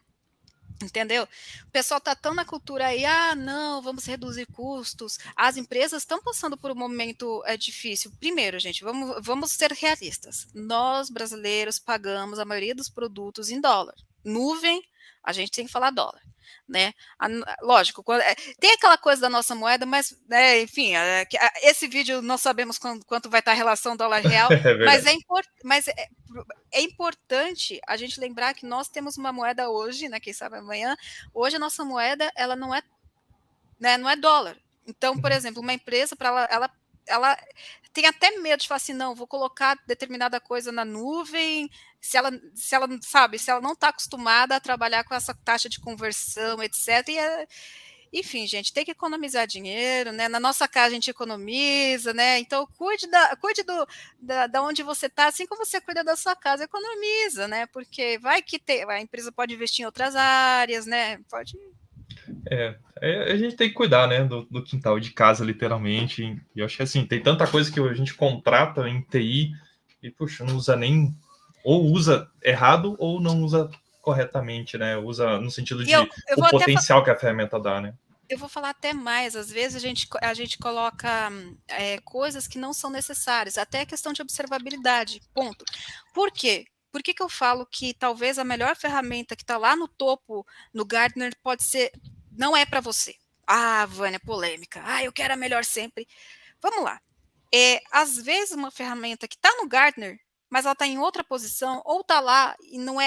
S2: Entendeu? O pessoal está tão na cultura aí, não, vamos reduzir custos. As empresas estão passando por um momento difícil. Primeiro, gente, vamos ser realistas. Nós, brasileiros, pagamos a maioria dos produtos em dólar. Nuvem, a gente tem que falar dólar. Né? Lógico, tem aquela coisa da nossa moeda, mas, enfim, esse vídeo não sabemos quanto vai estar a relação dólar-real, mas é importante a gente lembrar que nós temos uma moeda hoje, né? Quem sabe amanhã. Hoje a nossa moeda ela não é, né, não é dólar. Então, por exemplo, uma empresa para ela tem até medo de falar assim, não, vou colocar determinada coisa na nuvem, se ela sabe, se ela não está acostumada a trabalhar com essa taxa de conversão, etc. Enfim, gente, tem que economizar dinheiro, né? Na nossa casa a gente economiza, né? Então, cuide da onde você está, assim como você cuida da sua casa, economiza, né? Porque vai que a empresa pode investir em outras áreas, né? Pode.
S1: A gente tem que cuidar, né, do quintal de casa, literalmente. E eu acho que assim, tem tanta coisa que a gente contrata em TI e, puxa, não usa nem, ou usa errado ou não usa corretamente, né? Usa no sentido de o potencial que a ferramenta dá, né?
S2: Eu vou falar até mais, às vezes a gente coloca coisas que não são necessárias, até a questão de observabilidade, ponto. Por quê? Por que eu falo que talvez a melhor ferramenta que está lá no topo, no Gartner, não é para você? Ah, Vânia, polêmica. Ah, eu quero a melhor sempre. Vamos lá. Às vezes uma ferramenta que está no Gartner, mas ela está em outra posição, ou está lá e não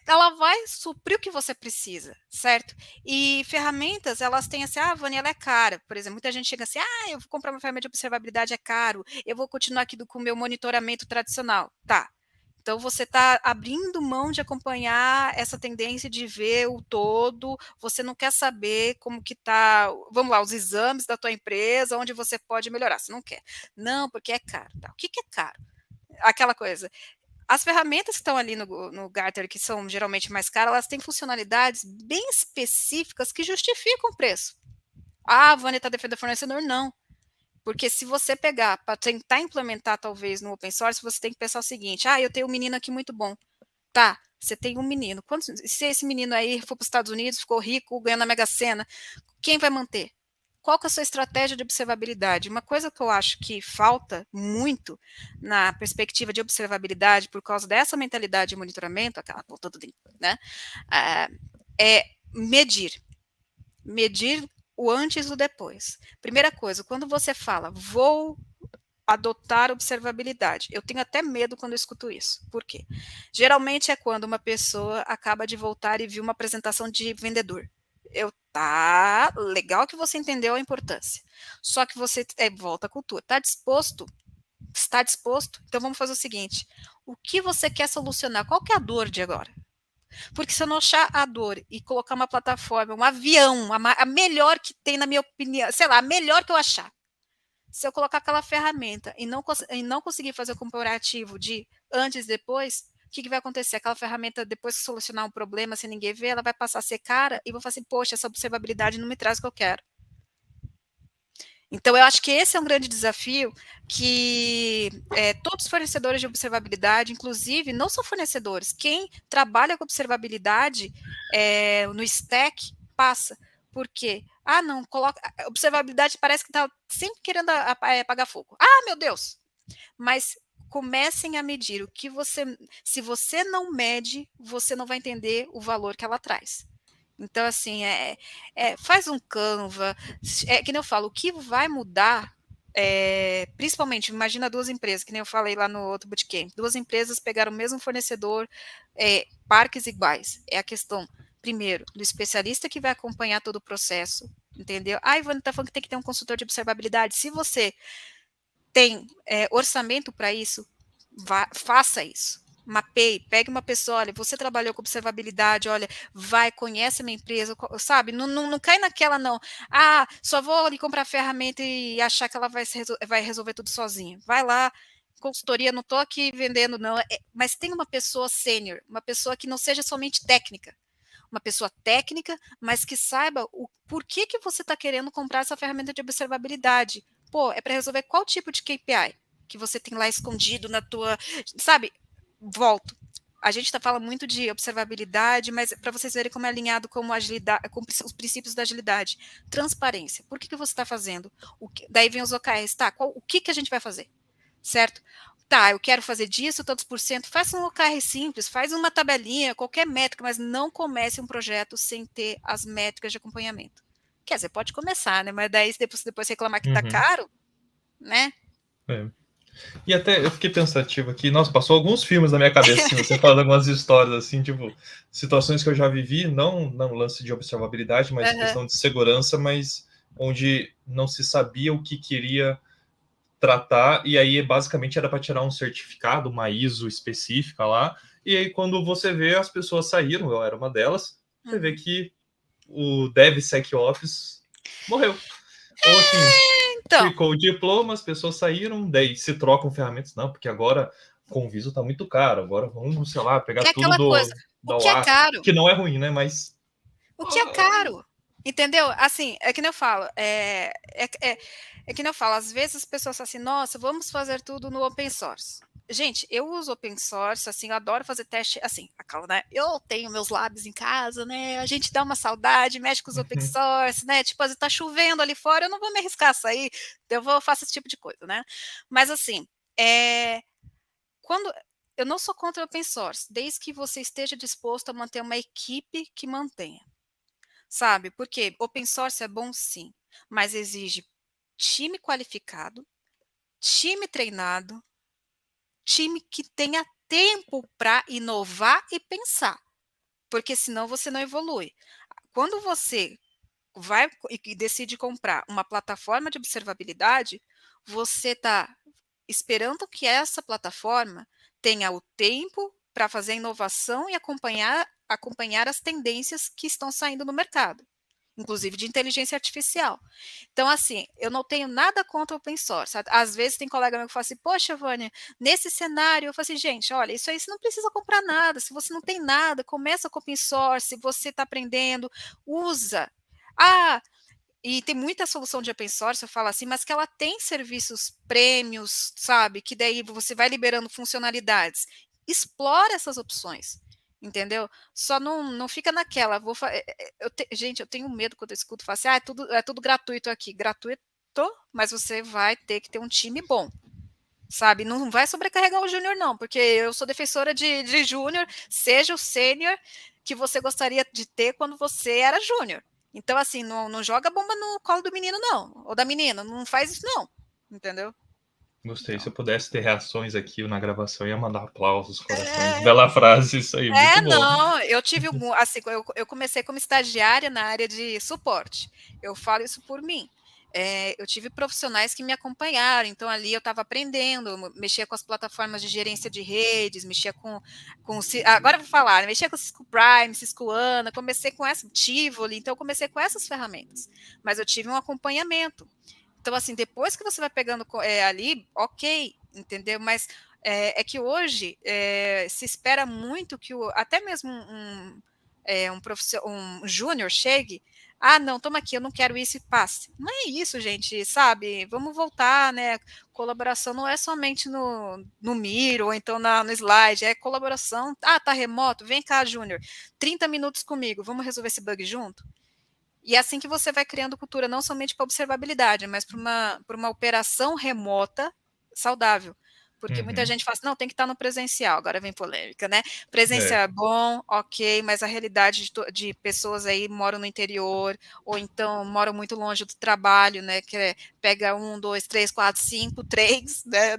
S2: ela vai suprir o que você precisa, certo? E ferramentas, elas têm assim, Vânia, ela é cara. Por exemplo, muita gente chega assim, eu vou comprar uma ferramenta de observabilidade, é caro, eu vou continuar aqui com o meu monitoramento tradicional. Tá. Então, você está abrindo mão de acompanhar essa tendência de ver o todo, você não quer saber como que está, vamos lá, os exames da tua empresa, onde você pode melhorar, você não quer. Não, porque é caro. Tá. O que é caro? Aquela coisa, as ferramentas que estão ali no Gartner, que são geralmente mais caras, elas têm funcionalidades bem específicas que justificam o preço. A Vânia está defendendo o fornecedor? Não. Porque se você pegar para tentar implementar, talvez, no open source, você tem que pensar o seguinte: eu tenho um menino aqui muito bom. Tá, você tem um menino. Se esse menino aí for para os Estados Unidos, ficou rico, ganhou na Mega Sena, quem vai manter? Qual que é a sua estratégia de observabilidade? Uma coisa que eu acho que falta muito na perspectiva de observabilidade, por causa dessa mentalidade de monitoramento, aquela voltando, né, é medir. Medir o antes e o depois. Primeira coisa, quando você fala, vou adotar observabilidade. Eu tenho até medo quando eu escuto isso. Por quê? Geralmente é quando uma pessoa acaba de voltar e viu uma apresentação de vendedor. Tá, legal que você entendeu a importância. Só que você volta à cultura. Está disposto? Está disposto? Então vamos fazer o seguinte: o que você quer solucionar? Qual que é a dor de agora? Porque se eu não achar a dor e colocar uma plataforma, um avião, a melhor que tem, na minha opinião, sei lá, a melhor que eu achar, se eu colocar aquela ferramenta e não conseguir fazer o comparativo de antes e depois, o que vai acontecer? Aquela ferramenta, depois que solucionar um problema, se ninguém ver, ela vai passar a ser cara e vou falar assim, poxa, essa observabilidade não me traz o que eu quero. Então, eu acho que esse é um grande desafio que todos os fornecedores de observabilidade, inclusive, não são fornecedores, quem trabalha com observabilidade no stack passa. Por quê? Não, coloca. Observabilidade parece que está sempre querendo apagar fogo. Meu Deus! Mas comecem a medir o que você. Se você não mede, você não vai entender o valor que ela traz. Então, assim, faz um Canva, que nem eu falo, o que vai mudar, principalmente, imagina duas empresas, que nem eu falei lá no outro bootcamp, duas empresas pegaram o mesmo fornecedor, parques iguais, é a questão, primeiro, do especialista que vai acompanhar todo o processo, entendeu? Ivana está falando que tem que ter um consultor de observabilidade, se você tem orçamento para isso, faça isso. Mapeie, pegue uma pessoa, olha, você trabalhou com observabilidade, olha, conhece a minha empresa, sabe? Não cai naquela, não. Só vou ali comprar ferramenta e achar que ela vai resolver tudo sozinha. Vai lá, consultoria, não estou aqui vendendo, não. Mas tem uma pessoa sênior, uma pessoa que não seja somente técnica. Uma pessoa técnica, mas que saiba o porquê que você está querendo comprar essa ferramenta de observabilidade. É para resolver qual tipo de KPI que você tem lá escondido na tua, sabe? Volto. A gente falando muito de observabilidade, mas para vocês verem como é alinhado com agilidade, com os princípios da agilidade. Transparência. Por que você está fazendo? Daí vem os OKRs. Tá, o que a gente vai fazer? Certo? Tá, eu quero fazer disso, tantos por cento. Faça um OKR simples, faz uma tabelinha, qualquer métrica, mas não comece um projeto sem ter as métricas de acompanhamento. Quer dizer, pode começar, né? Mas daí depois reclamar que tá caro, né?
S1: E até eu fiquei pensativo aqui, nossa, passou alguns filmes na minha cabeça, assim, você falando algumas histórias, assim, tipo, situações que eu já vivi, não lance de observabilidade, mas questão de segurança, mas onde não se sabia o que queria tratar, e aí basicamente era para tirar um certificado, uma ISO específica lá, e aí quando você vê, as pessoas saíram, eu era uma delas, você vê que o DevSecOps morreu. Ou assim, ficou o diploma, as pessoas saíram, daí se trocam ferramentas, não, porque agora com o Viso tá muito caro, agora vamos, sei lá, pegar tudo da
S2: o que é caro,
S1: que não é ruim, né, mas...
S2: O que é caro, entendeu? Assim, é que nem eu falo, é que nem eu falo, às vezes as pessoas falam assim, nossa, vamos fazer tudo no open source. Gente, eu uso open source, assim, eu adoro fazer teste, assim, né? Eu tenho meus labs em casa, né? A gente dá uma saudade, mexe com os open source, né? Tipo, às vezes tá chovendo ali fora, eu não vou me arriscar a sair, faço esse tipo de coisa, né? Mas assim, quando eu não sou contra o open source, desde que você esteja disposto a manter uma equipe que mantenha. sabe? Porque open source é bom sim, mas exige time qualificado, time treinado, time que tenha tempo para inovar e pensar, porque senão você não evolui. Quando você vai e decide comprar uma plataforma de observabilidade, você está esperando que essa plataforma tenha o tempo para fazer inovação e acompanhar as tendências que estão saindo no mercado, inclusive de inteligência artificial. Então, assim, eu não tenho nada contra o open source. Às vezes tem colega meu que fala assim, poxa, Vânia, nesse cenário, eu falo assim, gente, olha, isso aí você não precisa comprar nada. Se você não tem nada, começa com open source, se você está aprendendo, usa. Ah, e tem muita solução de open source, eu falo assim, mas que ela tem serviços prêmios, sabe? Que daí você vai liberando funcionalidades. Explora essas opções, entendeu? Só não fica naquela. Gente, eu tenho medo quando eu escuto, falo assim, é tudo gratuito aqui. Gratuito, mas você vai ter que ter um time bom, sabe? Não vai sobrecarregar o júnior, não, porque eu sou defensora de júnior, seja o sênior que você gostaria de ter quando você era júnior. Então, assim, não joga bomba no colo do menino, não, ou da menina, não faz isso, não, entendeu?
S1: Gostei.
S2: Então.
S1: Se eu pudesse ter reações aqui na gravação, eu ia mandar aplausos, corações. Bela frase, isso aí, muito bom.
S2: Não, eu tive, assim, eu comecei como estagiária na área de suporte. Eu falo isso por mim. Eu tive profissionais que me acompanharam, então ali eu estava aprendendo, mexia com as plataformas de gerência de redes, mexia agora eu vou falar, mexia com Cisco Prime, Cisco Ana, comecei com essa, Tivoli, então eu comecei com essas ferramentas, mas eu tive um acompanhamento. Então, assim, depois que você vai pegando ali, ok, entendeu? Mas que hoje se espera muito que até mesmo um júnior chegue, não, toma aqui, eu não quero isso e passe. Não é isso, gente, sabe? Vamos voltar, né? Colaboração não é somente no Miro ou então no slide, é colaboração. Tá remoto? Vem cá, Júnior, 30 minutos comigo, vamos resolver esse bug junto? E é assim que você vai criando cultura, não somente para observabilidade, mas para uma operação remota saudável. Porque muita gente fala assim, não, tem que estar no presencial, agora vem polêmica, né? Presencial é bom, ok, mas a realidade de pessoas aí moram no interior, ou então moram muito longe do trabalho, né? Que pega 1, 2, 3, 4, 5, 3, né?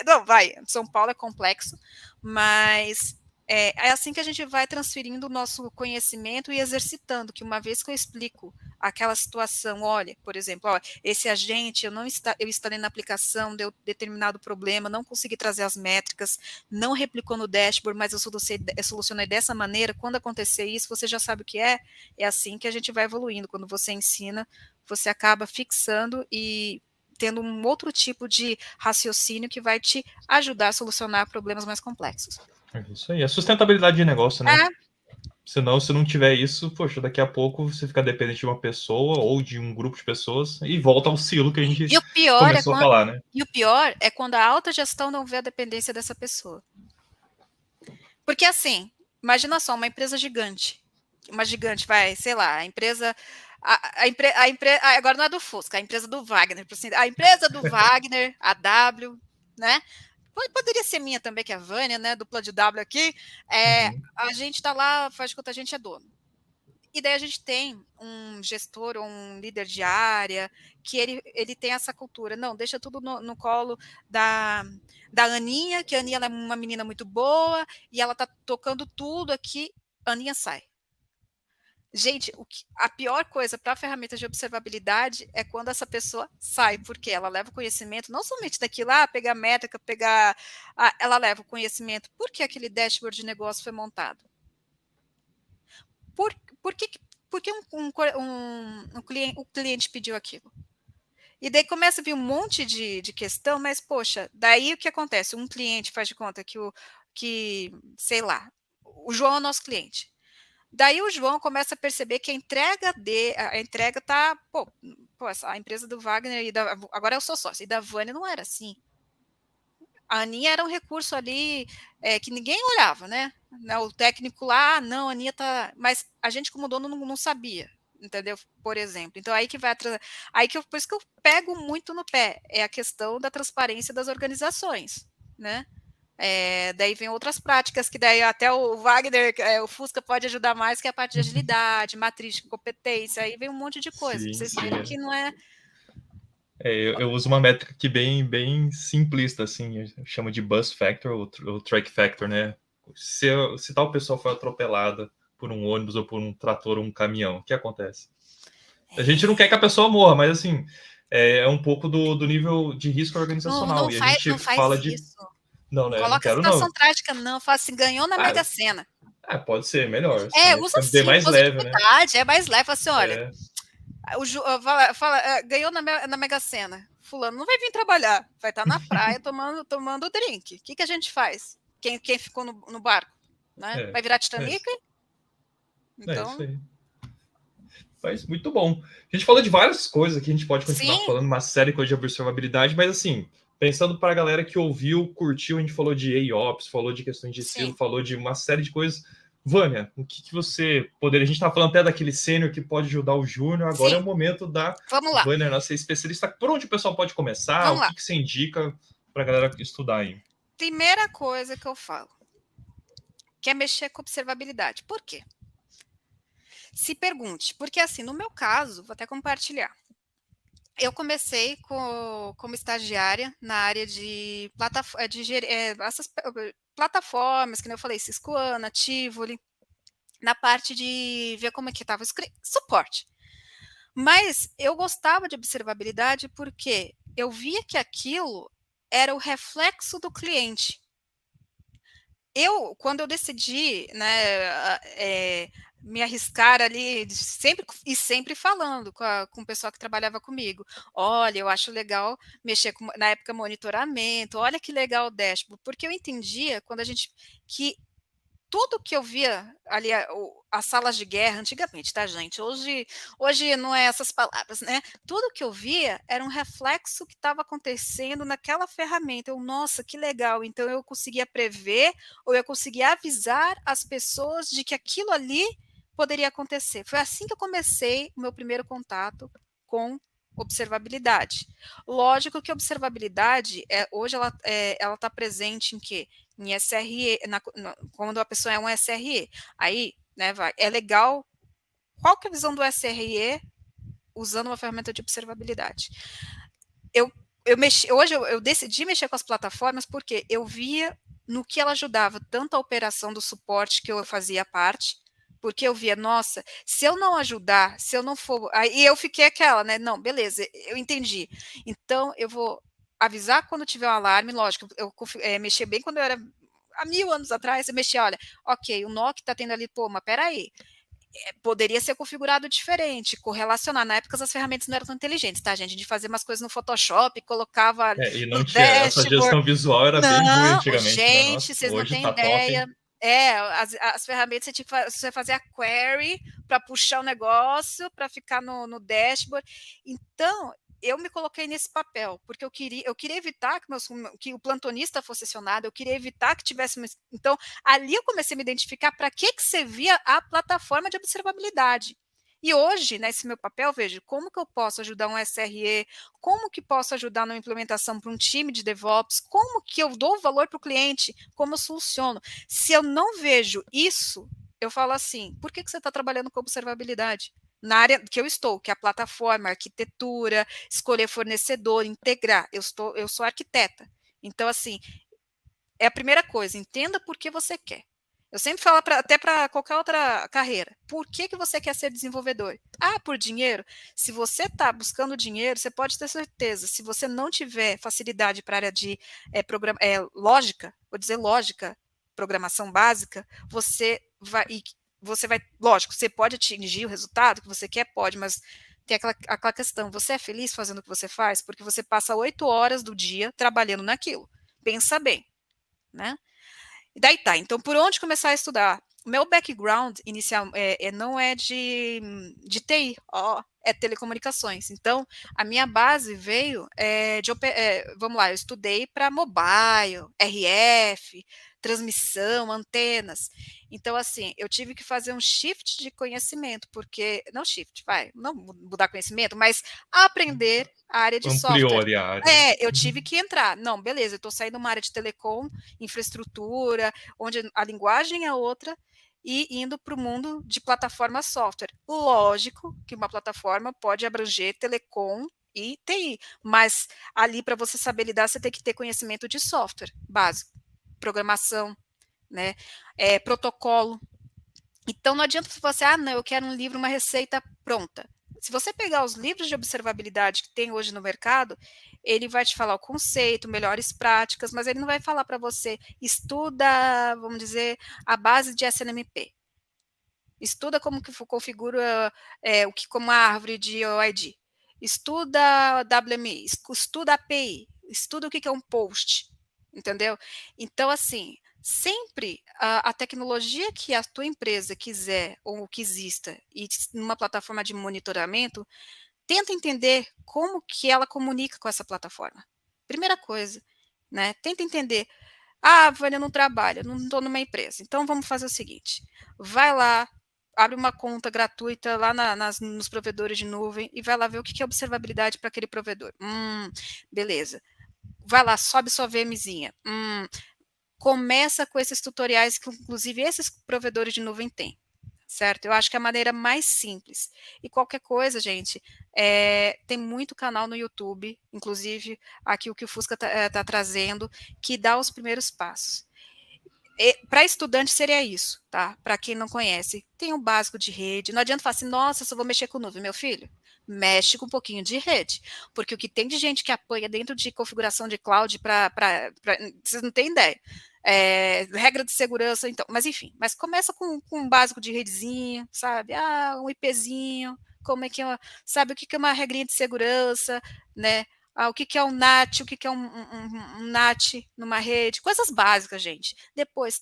S2: Não, vai, São Paulo é complexo, mas é assim que a gente vai transferindo o nosso conhecimento e exercitando, que uma vez que eu explico aquela situação, olha, por exemplo, esse agente, eu instalei na aplicação, deu determinado problema, não consegui trazer as métricas, não replicou no dashboard, mas eu solucionei dessa maneira, quando acontecer isso, você já sabe o que é assim que a gente vai evoluindo, quando você ensina, você acaba fixando e tendo um outro tipo de raciocínio que vai te ajudar a solucionar problemas mais complexos.
S1: É isso aí, é sustentabilidade de negócio, né?
S2: É.
S1: Senão, se não tiver isso, poxa, daqui a pouco você fica dependente de uma pessoa ou de um grupo de pessoas e volta ao silo que a gente começou a falar, né?
S2: E o pior é quando a alta gestão não vê a dependência dessa pessoa. Porque assim, imagina só, uma empresa gigante. Uma gigante, vai, sei lá, a empresa... agora não é do Fusca, a empresa do Wagner. A empresa do Wagner, a W, né? Poderia ser minha também, que é a Vânia, né? Dupla de W aqui. A gente está lá, faz de conta, a gente é dono. E daí a gente tem um gestor ou um líder de área que ele tem essa cultura. Não, deixa tudo no colo da Aninha, que a Aninha é uma menina muito boa e ela está tocando tudo aqui, a Aninha sai. Gente, a pior coisa para ferramentas de observabilidade é quando essa pessoa sai, porque ela leva o conhecimento, não somente daquilo, pegar métrica, ela leva o conhecimento, por que aquele dashboard de negócio foi montado? Por que o cliente pediu aquilo? E daí começa a vir um monte de questão, mas, poxa, daí o que acontece? Um cliente faz de conta sei lá, o João é nosso cliente. Daí o João começa a perceber que a entrega tá, a empresa do Wagner, agora eu sou sócio, e da Vânia não era assim. A Aninha era um recurso ali que ninguém olhava, né? O técnico lá, não, a Aninha tá... Mas a gente como dono não sabia, entendeu? Por exemplo. Então, por isso que eu pego muito no pé, é a questão da transparência das organizações, né? Daí vem outras práticas, que daí até o Wagner, o Fusca pode ajudar mais, que é a parte de agilidade, matriz de competência, aí vem um monte de coisa, pra vocês verem que não é...
S1: Eu uso uma métrica aqui bem simplista, assim, eu chamo de bus factor ou track factor, né? Se tal pessoa foi atropelada por um ônibus ou por um trator ou um caminhão, o que acontece? A gente não quer que a pessoa morra, mas assim, é um pouco do nível de risco organizacional. E a gente fala de...
S2: Isso.
S1: Não, né?
S2: Coloca
S1: não
S2: a situação trágica, não. Fala assim, ganhou na Mega Sena.
S1: Pode ser, melhor. Assim,
S2: usa assim,
S1: mais leve, né?
S2: É mais leve. Fala assim, olha, ganhou na Mega Sena. Fulano não vai vir trabalhar, vai estar na praia tomando drink. O que a gente faz? Quem ficou no barco? Né? Vai virar Titanic?
S1: Então... isso aí. Mas muito bom. A gente falou de várias coisas aqui, a gente pode continuar falando uma série de coisas de observabilidade, mas assim, pensando para a galera que ouviu, curtiu, a gente falou de AIOps, falou de questões de silo, falou de uma série de coisas. Vânia, o que você poderia... A gente estava falando até daquele sênior que pode ajudar o júnior, agora é o momento da Vânia, nossa especialista. Por onde o pessoal pode começar? O que você indica para a galera estudar aí?
S2: Primeira coisa que eu falo, que é mexer com observabilidade. Por quê? Se pergunte, porque assim, no meu caso, vou até compartilhar. Eu comecei como estagiária na área de essas plataformas, que nem eu falei, Cisco Ana, Tivoli, na parte de ver como é que estava o suporte. Mas eu gostava de observabilidade porque eu via que aquilo era o reflexo do cliente. Quando eu decidi, né, me arriscar ali, sempre falando com o pessoal que trabalhava comigo. Olha, eu acho legal mexer na época, monitoramento, olha que legal o dashboard, porque eu entendia que tudo que eu via ali, as salas de guerra, antigamente, tá, gente? Hoje não é essas palavras, né? Tudo que eu via era um reflexo que estava acontecendo naquela ferramenta. Nossa, que legal! Então eu conseguia prever ou eu conseguia avisar as pessoas de que aquilo ali poderia acontecer. Foi assim que eu comecei o meu primeiro contato com observabilidade. Lógico que a observabilidade, hoje ela está presente em quê? Em SRE, quando a pessoa é um SRE. Aí, né, é legal. Qual que é a visão do SRE usando uma ferramenta de observabilidade? Hoje eu decidi mexer com as plataformas porque eu via no que ela ajudava, tanto a operação do suporte, que eu fazia parte, porque eu via, nossa, se eu não ajudar, se eu não for... Aí eu fiquei aquela, né? Não, beleza, eu entendi. Então, eu vou avisar quando tiver um alarme, lógico, eu mexi bem quando eu era... Há 1000 anos atrás, eu mexia, olha, ok, o NOC está tendo ali, pô, mas peraí, poderia ser configurado diferente, correlacionar. Na época, as ferramentas não eram tão inteligentes, tá, gente? A gente fazia umas coisas no Photoshop, colocava
S1: e não tinha essa gestão visual, era bem ruim antigamente.
S2: Gente, né? Vocês não têm ideia. As ferramentas, você fazia a query para puxar o negócio, para ficar no dashboard. Então, eu me coloquei nesse papel, porque eu queria evitar que o plantonista fosse acionado, eu queria evitar que tivesse... Então, ali eu comecei a me identificar para que servia a plataforma de observabilidade. E hoje, nesse meu papel, vejo como que eu posso ajudar um SRE, como que posso ajudar na implementação para um time de DevOps, como que eu dou valor para o cliente, como eu soluciono. Se eu não vejo isso, eu falo assim, por que você está trabalhando com observabilidade? Na área que eu estou, que é a plataforma, arquitetura, escolher fornecedor, integrar. Eu sou arquiteta. Então, assim, é a primeira coisa, entenda por que você quer. Eu sempre falo até para qualquer outra carreira. Por que você quer ser desenvolvedor? Por dinheiro? Se você está buscando dinheiro, você pode ter certeza. Se você não tiver facilidade para a área de lógica, vou dizer lógica, programação básica, você vai, lógico, você pode atingir o resultado que você quer, pode, mas tem aquela questão, você é feliz fazendo o que você faz? Porque você passa 8 horas do dia trabalhando naquilo. Pensa bem, né? E daí tá, então por onde começar a estudar? O meu background inicial não é de TI, é telecomunicações. Então, a minha base veio vamos lá, eu estudei para mobile, RF, transmissão, antenas. Então, assim, eu tive que fazer um shift de conhecimento, porque, não shift, não mudar conhecimento, mas aprender a área de
S1: Ampliou
S2: software.
S1: ali a área.
S2: Eu tive que entrar. Não, beleza, eu estou saindo de uma área de telecom, infraestrutura, onde a linguagem é outra, e indo para o mundo de plataforma software. Lógico que uma plataforma pode abranger telecom e TI, mas ali para você saber lidar, você tem que ter conhecimento de software básico, programação, né, protocolo. Então não adianta você, não, eu quero um livro, uma receita pronta. Se você pegar os livros de observabilidade que tem hoje no mercado, ele vai te falar o conceito, melhores práticas, mas ele não vai falar para você, estuda, vamos dizer, a base de SNMP. Estuda como que configura como a árvore de OID. Estuda WMI, estuda API, estuda o que é um post, entendeu? Então, assim, sempre a tecnologia que a tua empresa quiser ou que exista e numa plataforma de monitoramento, tenta entender como que ela comunica com essa plataforma. Primeira coisa, né? Tenta entender. Vânia, eu não trabalho, não estou numa empresa. Então, vamos fazer o seguinte. Vai lá, abre uma conta gratuita lá nos provedores de nuvem e vai lá ver o que é observabilidade para aquele provedor. Beleza. Vai lá, sobe sua VMzinha. Começa com esses tutoriais que, inclusive, esses provedores de nuvem têm. Certo? Eu acho que é a maneira mais simples. E qualquer coisa, gente, tem muito canal no YouTube, inclusive aqui o que o Fusca tá trazendo, que dá os primeiros passos. Para estudante seria isso, tá? Para quem não conhece, tem o básico de rede. Não adianta falar assim, nossa, só vou mexer com nuvem, meu filho. Mexe com um pouquinho de rede, porque o que tem de gente que apanha dentro de configuração de cloud vocês não têm ideia. Regra de segurança, então, mas enfim, mas começa com um básico de redezinha, sabe? Um IPzinho, como é que sabe o que é uma regrinha de segurança, né? O que é um NAT, o que é um NAT numa rede, coisas básicas, gente. Depois,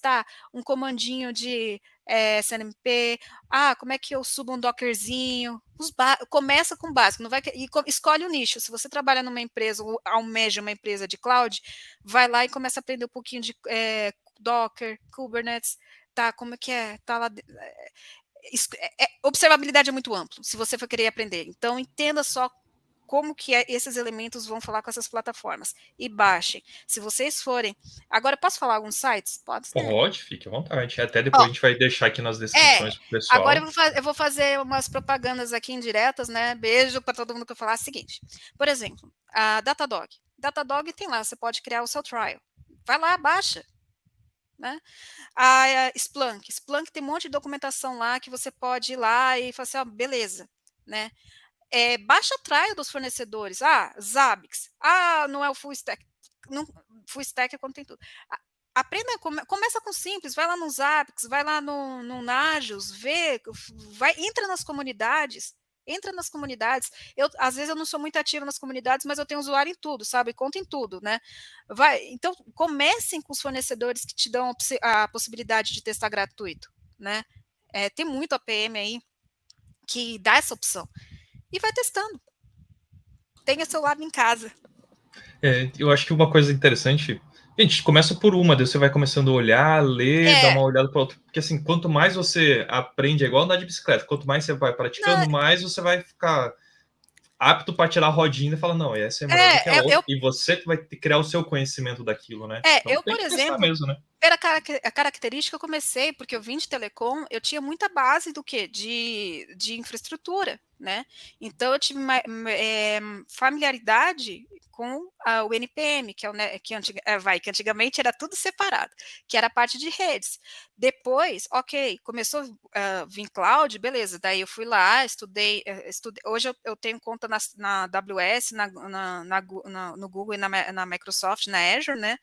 S2: um comandinho de SNMP, como é que eu subo um dockerzinho, começa com o básico, não vai, escolhe o nicho. Se você trabalha numa empresa ou almeja uma empresa de cloud, vai lá e começa a aprender um pouquinho de Docker, Kubernetes, como é que é, lá. Observabilidade é muito amplo, se você for querer aprender. Então, entenda só como que esses elementos vão falar com essas plataformas. E baixem. Se vocês forem... Agora, posso falar alguns sites?
S1: Pode, fique à vontade. Até depois a gente vai deixar aqui nas descrições para o pessoal.
S2: Agora eu vou fazer umas propagandas aqui indiretas, né? Beijo para todo mundo que eu falar. Seguinte, por exemplo, a Datadog. Datadog tem lá, você pode criar o seu trial. Vai lá, baixa. Né? A Splunk tem um monte de documentação lá que você pode ir lá e falar assim, beleza, né? Baixa trial dos fornecedores. Zabbix. Não é o full stack. Não, full stack é quando tem tudo. Aprenda, começa com simples, vai lá no Zabbix, vai lá no Nagios, entra nas comunidades. Às vezes eu não sou muito ativa nas comunidades, mas eu tenho usuário em tudo, sabe? Conta em tudo, né? Então, comecem com os fornecedores que te dão a possibilidade de testar gratuito, né? Tem muito APM aí que dá essa opção. E vai testando. Tenha seu lado em casa.
S1: Eu acho que uma coisa interessante... Gente, começa por uma, daí você vai começando a olhar, ler, dar uma olhada para outra. Porque assim, quanto mais você aprende, é igual andar de bicicleta. Quanto mais você vai praticando, mais você vai ficar apto para tirar a rodinha e falar, não, essa é melhor do que a outra. E você vai criar o seu conhecimento daquilo, né?
S2: Então, eu, por exemplo, mesmo, né? A característica eu comecei, porque eu vim de telecom, eu tinha muita base do quê? De infraestrutura, né? Então, eu tive familiaridade com o NPM, que antigamente era tudo separado, que era a parte de redes. Depois, começou a vir cloud, beleza, daí eu fui lá, estudei hoje eu tenho conta na AWS, no Google e na Microsoft, na Azure, né?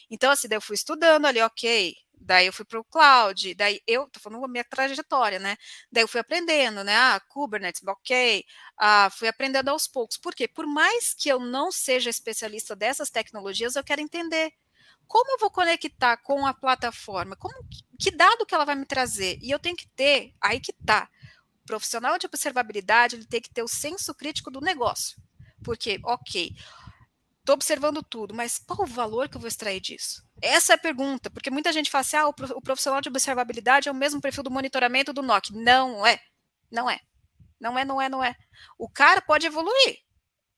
S2: Então, assim, daí eu fui estudando ali, daí eu fui para o cloud, daí eu tô falando a minha trajetória, né? Daí eu fui aprendendo, né? Kubernetes, fui aprendendo aos poucos. Por quê? Por mais que eu não seja especialista dessas tecnologias, eu quero entender como eu vou conectar com a plataforma, que dado que ela vai me trazer, e eu tenho que ter, aí que tá, profissional de observabilidade ele tem que ter o senso crítico do negócio. Porque, ok, estou observando tudo, mas qual o valor que eu vou extrair disso? Essa é a pergunta, porque muita gente fala assim, o profissional de observabilidade é o mesmo perfil do monitoramento do NOC. Não é. Não é. Não é. O cara pode evoluir,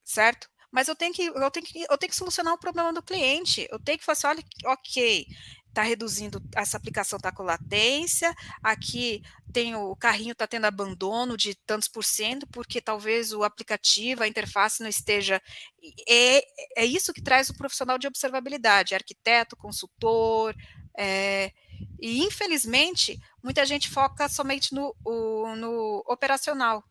S2: certo? Mas eu tenho que solucionar o problema do cliente. Eu tenho que falar assim, olha, ok, está reduzindo, essa aplicação está com latência, aqui o carrinho está tendo abandono de tantos por cento, porque talvez o aplicativo, a interface não esteja... É isso que traz o profissional de observabilidade, arquiteto, consultor, e infelizmente, muita gente foca somente no operacional.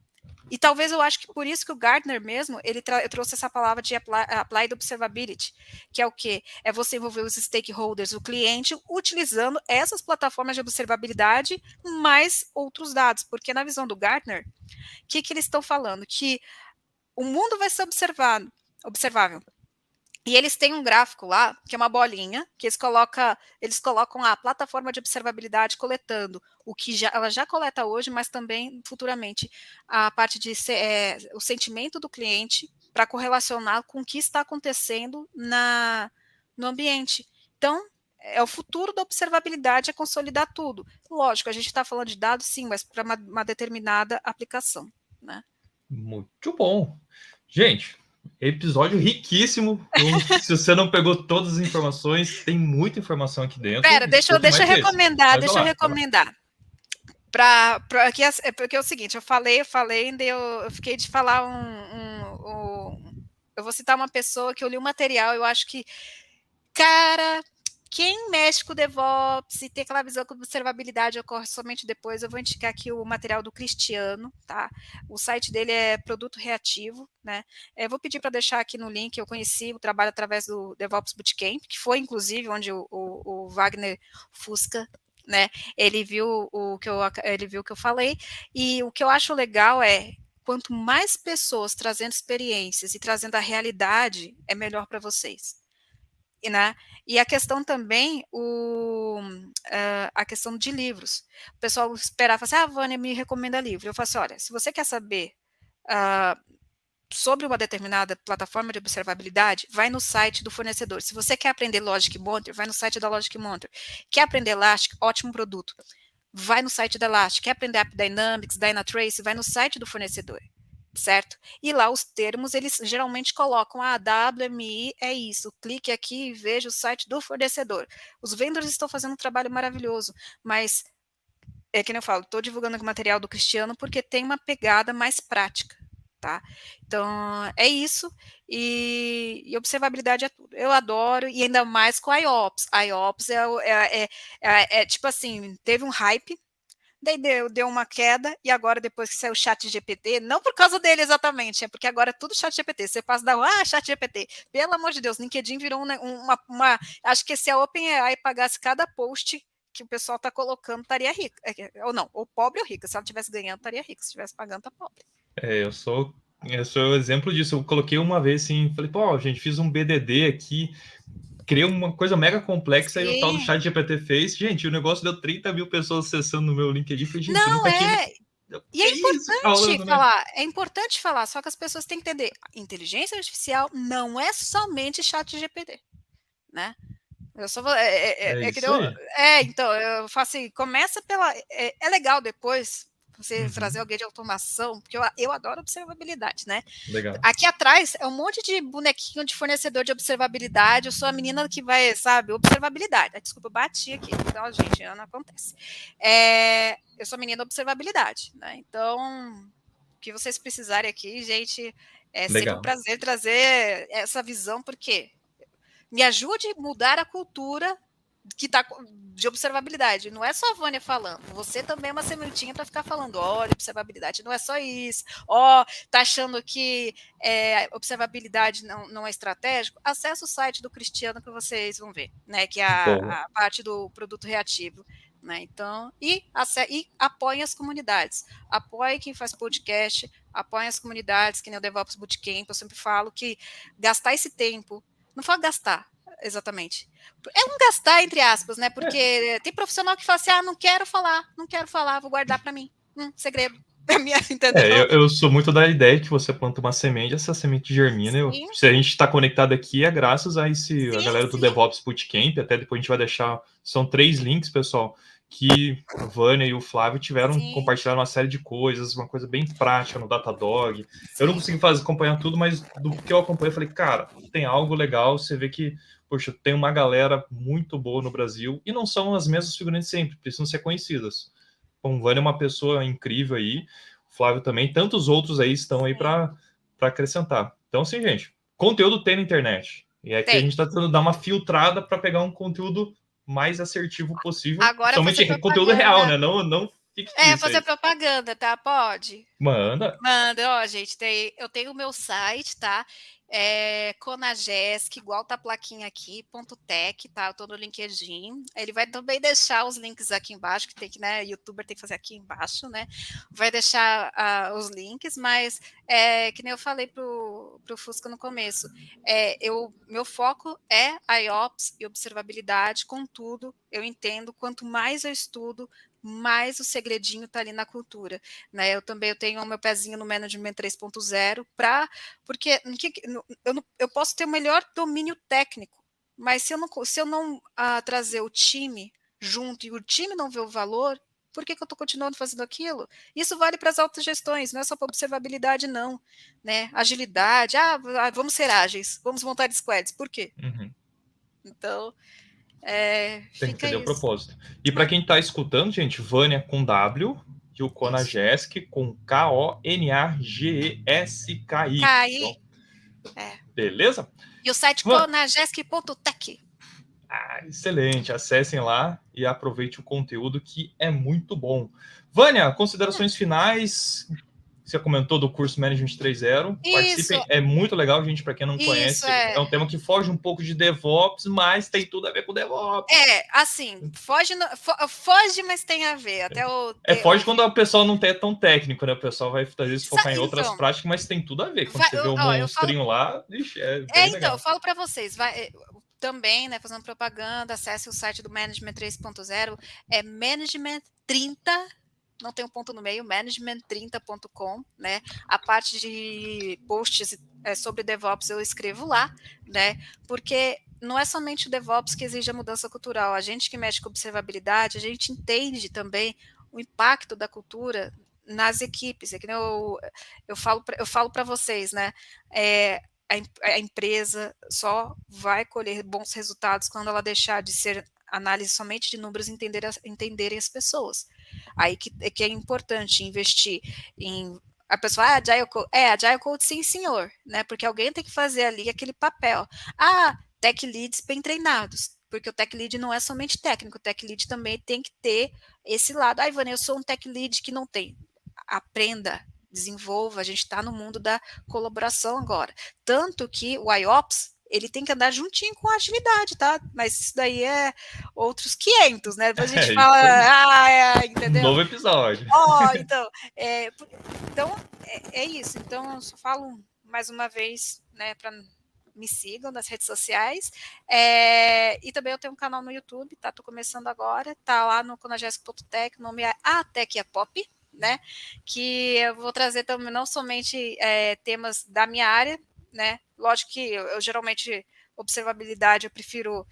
S2: E talvez eu acho que por isso que o Gartner mesmo, ele trouxe essa palavra de Applied Observability, que é o quê? É você envolver os stakeholders, o cliente, utilizando essas plataformas de observabilidade, mais outros dados, porque na visão do Gartner, o que eles estão falando? Que o mundo vai ser observável. E eles têm um gráfico lá, que é uma bolinha, que eles colocam a plataforma de observabilidade coletando o que ela já coleta hoje, mas também futuramente a parte de o sentimento do cliente para correlacionar com o que está acontecendo no ambiente. Então, é o futuro da observabilidade, é consolidar tudo. Lógico, a gente está falando de dados, sim, mas para uma determinada aplicação, né?
S1: Muito bom. Gente, episódio riquíssimo. Se você não pegou todas as informações, tem muita informação aqui dentro.
S2: Pera, deixa eu recomendar. Porque é o seguinte, eu falei, eu fiquei de falar eu vou citar uma pessoa que eu li o material, eu acho que, cara, quem mexe com o DevOps e tem aquela visão que a observabilidade ocorre somente depois, eu vou indicar aqui o material do Cristiano, tá? O site dele é Produto Reativo, né? Eu vou pedir para deixar aqui no link, eu conheci o trabalho através do DevOps Bootcamp, que foi, inclusive, onde o Wagner Fusca, né? Ele viu o que eu falei, e o que eu acho legal é quanto mais pessoas trazendo experiências e trazendo a realidade, é melhor para vocês. Né? E a questão também, a questão de livros. O pessoal esperava, assim, Vânia, me recomenda livro. Eu falo assim, olha, se você quer saber sobre uma determinada plataforma de observabilidade, vai no site do fornecedor. Se você quer aprender Logic Monitor, vai no site da Logic Monitor. Quer aprender Elastic? Ótimo produto. Vai no site da Elastic. Quer aprender AppDynamics, Dynatrace? Vai no site do fornecedor. Certo? E lá os termos, eles geralmente colocam, WMI é isso, clique aqui e veja o site do fornecedor. Os vendors estão fazendo um trabalho maravilhoso, mas, é que nem eu falo, estou divulgando o material do Cristiano porque tem uma pegada mais prática, tá? Então, é isso, e observabilidade é tudo. Eu adoro, e ainda mais com a IOPS. A IOPS é tipo assim, teve um hype, daí deu uma queda, e agora depois que saiu o ChatGPT, não por causa dele exatamente, é porque agora é tudo ChatGPT, você passa da ChatGPT, pelo amor de Deus, LinkedIn virou acho que se a OpenAI pagasse cada post que o pessoal está colocando, estaria rica, ou não, ou pobre ou rica, se ela estivesse ganhando, estaria rica, se estivesse pagando, tá pobre.
S1: Eu sou o exemplo disso, eu coloquei uma vez assim, falei, gente, fiz um BDD aqui, criei uma coisa mega complexa. Sim. E o tal do ChatGPT fez. Gente, o negócio deu 30 mil pessoas acessando no meu LinkedIn. Falei, gente,
S2: não,
S1: nunca
S2: tinha... E é importante falar, né? É importante falar, só que as pessoas têm que entender, inteligência artificial não é somente ChatGPT, né? Eu só vou, então, eu faço assim, começa pela... É legal depois você trazer alguém de automação, porque eu adoro observabilidade, né?
S1: Legal.
S2: Aqui atrás é um monte de bonequinho de fornecedor de observabilidade, eu sou a menina que vai, sabe, observabilidade. Desculpa, eu bati aqui, então, gente, não acontece. Eu sou a menina da observabilidade, né? Então, o que vocês precisarem aqui, gente, é sempre um prazer trazer essa visão, porque me ajude a mudar a cultura que tá de observabilidade. Não é só a Vânia falando, você também é uma sementinha para ficar falando, olha, observabilidade não é só isso, tá achando que observabilidade não é estratégico? Acesse o site do Cristiano que vocês vão ver, né, que é a parte do produto reativo. Né, então, e apoiem as comunidades, apoie quem faz podcast, apoiem as comunidades, que nem o DevOps Bootcamp. Eu sempre falo que gastar esse tempo, não falo gastar, exatamente. É um gastar, entre aspas, né? Porque tem profissional que fala assim, não quero falar, vou guardar para mim. Segredo. Entendeu?
S1: Eu sou muito da ideia que você planta uma semente, essa semente germina. Se a gente está conectado aqui, é graças a a galera do DevOps Bootcamp. Até depois a gente vai deixar. São 3 links, pessoal, que a Vânia e o Flávio tiveram compartilhar uma série de coisas, uma coisa bem prática no Datadog. Eu não consegui acompanhar tudo, mas do que eu acompanhei, eu falei, cara, tem algo legal. Você vê que, poxa, tem uma galera muito boa no Brasil e não são as mesmas figurantes sempre, precisam ser conhecidas. Bom, Vânia é uma pessoa incrível aí, o Flávio também, tantos outros aí estão aí para acrescentar. Então, assim, gente, conteúdo tem na internet. E é que a gente está tentando dar uma filtrada para pegar um conteúdo mais assertivo possível.
S2: Agora
S1: somente conteúdo real, né? Não fictício.
S2: Fazer propaganda, tá? Pode?
S1: Manda.
S2: Manda, ó, gente. Eu tenho o meu site, tá? Conagesc, igual tá a plaquinha aqui, .tech, tá? Eu tô no LinkedIn. Ele vai também deixar os links aqui embaixo, que tem que, né? YouTuber tem que fazer aqui embaixo, né? Vai deixar os links, mas que nem eu falei pro Fusca no começo. Meu foco é IOPS e observabilidade, contudo, eu entendo, quanto mais eu estudo, mais o segredinho está ali na cultura, né? Eu tenho o meu pezinho no Management 3.0 porque eu posso ter o melhor domínio técnico, mas se eu não trazer o time junto e o time não ver o valor, por que eu estou continuando fazendo aquilo? Isso vale para as autogestões, não é só para observabilidade, não, né? Agilidade, vamos ser ágeis, vamos montar squads, por quê?
S1: Uhum.
S2: Então,
S1: tem que entender o propósito. E para quem está escutando, gente, Vânia com W e o Conagesc com Konagesti.
S2: Então,
S1: beleza?
S2: E o site conagesc.tech.
S1: Excelente. Acessem lá e aproveite o conteúdo que é muito bom. Vânia, considerações finais. Você comentou do curso Management 3.0. Participem, é muito legal, gente, para quem não conhece. É um tema que foge um pouco de DevOps, mas tem tudo a ver com DevOps.
S2: Assim, foge, mas tem a ver.
S1: Foge quando o pessoal não é tão técnico, né? O pessoal vai, às vezes, focar em outras práticas, mas tem tudo a ver. Quando você vê o monstrinho lá, é bem legal.
S2: Eu falo para vocês, também, né, fazendo propaganda, acesse o site do Management 3.0, é Management 30, não tem um ponto no meio, management30.com, né? A parte de posts sobre DevOps eu escrevo lá, né? Porque não é somente o DevOps que exige a mudança cultural. A gente que mexe com observabilidade, a gente entende também o impacto da cultura nas equipes. É que eu falo para vocês, né? A empresa só vai colher bons resultados quando ela deixar de ser análise somente de números e entenderem as pessoas. Aí que é importante investir em a pessoa, Agile Code, sim, senhor, né? Porque alguém tem que fazer ali aquele papel. Tech leads bem treinados, porque o tech lead não é somente técnico, o tech lead também tem que ter esse lado. Ivana, eu sou um tech lead que não tem. Aprenda, desenvolva, a gente está no mundo da colaboração agora. Tanto que o IOPS, ele tem que andar juntinho com a agilidade, tá? Mas isso daí é outros 500, né? Depois a gente fala, entendeu?
S1: Novo episódio.
S2: Então, é isso. Então, eu só falo mais uma vez, né, para me sigam nas redes sociais. E também eu tenho um canal no YouTube, tá? Tô começando agora, tá lá no conagesc.tech, o nome é A Tech é Pop, né? Que eu vou trazer também não somente temas da minha área, né? Lógico que eu geralmente observabilidade eu prefiro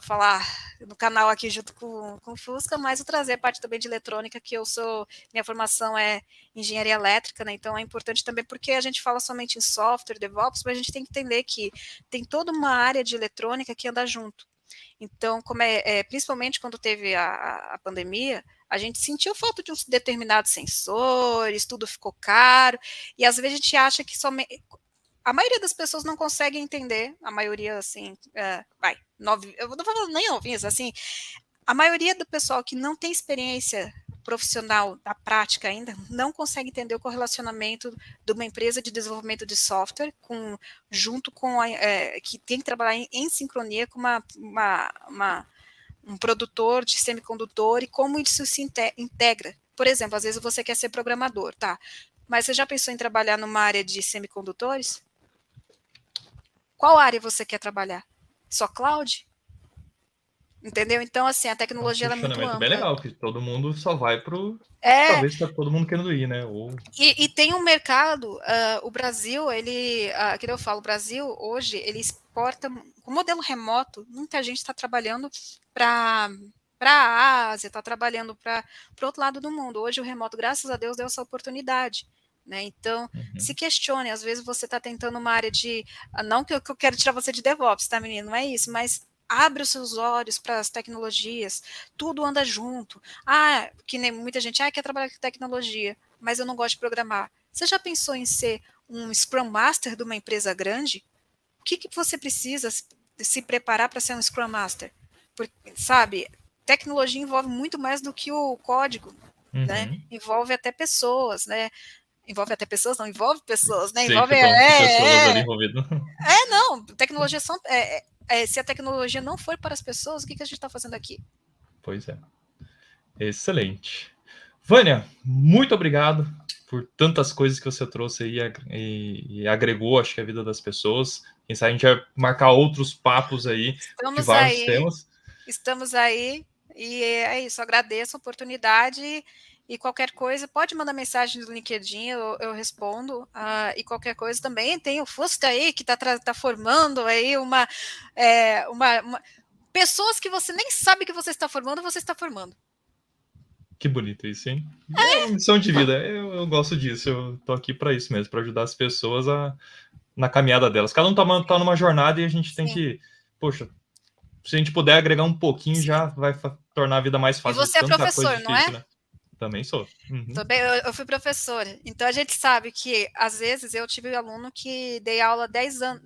S2: falar no canal aqui junto com o Fusca, mas eu trazer a parte também de eletrônica, que minha formação é engenharia elétrica, né? Então é importante também porque a gente fala somente em software, DevOps, mas a gente tem que entender que tem toda uma área de eletrônica que anda junto. Então, principalmente quando teve a pandemia, a gente sentiu falta de uns determinados sensores, tudo ficou caro, e às vezes a gente acha que somente a maioria das pessoas não consegue entender, a maioria, assim, eu não vou falar nem novinhas, assim, a maioria do pessoal que não tem experiência profissional da prática ainda, não consegue entender o correlacionamento de uma empresa de desenvolvimento de software junto com que tem que trabalhar em sincronia com um produtor de semicondutor e como isso se integra. Por exemplo, às vezes você quer ser programador, tá? Mas você já pensou em trabalhar numa área de semicondutores? Qual área você quer trabalhar? Só cloud? Entendeu? Então, assim, a tecnologia
S1: É um
S2: ela é muito
S1: questionamento bem
S2: ampla.
S1: legal, que todo mundo só vai pro... Talvez tá todo mundo querendo ir, né?
S2: E tem um mercado, o Brasil, ele, que eu falo, o Brasil hoje, ele exporta, com modelo remoto, muita gente está trabalhando para a Ásia, está trabalhando para o outro lado do mundo. Hoje o remoto, graças a Deus, deu essa oportunidade. Né? Então, se questione, às vezes você está tentando uma área de, não que eu quero tirar você de DevOps, tá, menino? Não é isso, mas abre os seus olhos para as tecnologias, tudo anda junto. Que nem muita gente, quer trabalhar com tecnologia, mas eu não gosto de programar. Você já pensou em ser um Scrum Master de uma empresa grande? O que você precisa se preparar para ser um Scrum Master? Porque, sabe, tecnologia envolve muito mais do que o código, né? Envolve até pessoas, né? Envolve até pessoas? Não, envolve pessoas, né?
S1: Sei que você falando de pessoas ali envolvidas.
S2: Não, tecnologia são... se a tecnologia não for para as pessoas, o que a gente está fazendo aqui?
S1: Pois é. Excelente. Vânia, muito obrigado por tantas coisas que você trouxe aí e agregou, acho que, a vida das pessoas. Quem sabe a gente vai marcar outros papos aí de vários temas.
S2: Estamos aí, e é isso, agradeço a oportunidade e qualquer coisa, pode mandar mensagem no LinkedIn, eu respondo, e qualquer coisa também, tem o Fusca aí, que tá formando aí pessoas que você nem sabe que você está formando.
S1: Que bonito isso, hein? É uma missão de vida, eu gosto disso, eu tô aqui para isso mesmo, para ajudar as pessoas na caminhada delas. Cada um tá numa jornada e a gente tem que, poxa, se a gente puder agregar um pouquinho, já vai tornar a vida mais fácil.
S2: E você é professor,
S1: coisa difícil, não é? Né? Também sou.
S2: Eu fui professora, então a gente sabe que, às vezes, eu tive um aluno que dei aula 10 anos,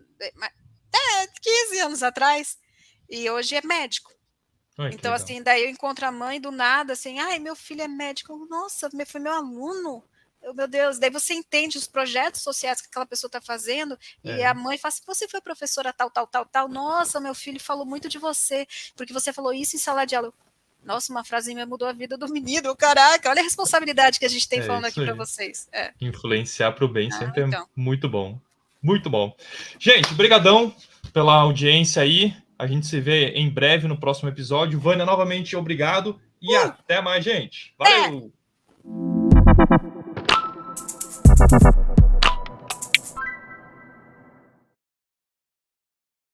S2: 15 anos atrás, e hoje é médico. Então, assim, daí eu encontro a mãe do nada, assim, meu filho é médico, nossa, foi meu aluno, meu Deus, daí você entende os projetos sociais que aquela pessoa está fazendo, e a mãe fala assim, você foi professora tal, nossa, meu filho falou muito de você, porque você falou isso em sala de aula. Nossa, uma frase minha mudou a vida do menino, caraca, olha a responsabilidade que a gente tem falando aqui para vocês.
S1: Influenciar para o bem sempre é muito bom. Muito bom. Gente, brigadão pela audiência aí. A gente se vê em breve no próximo episódio. Vânia, novamente, obrigado. E até mais, gente. Valeu!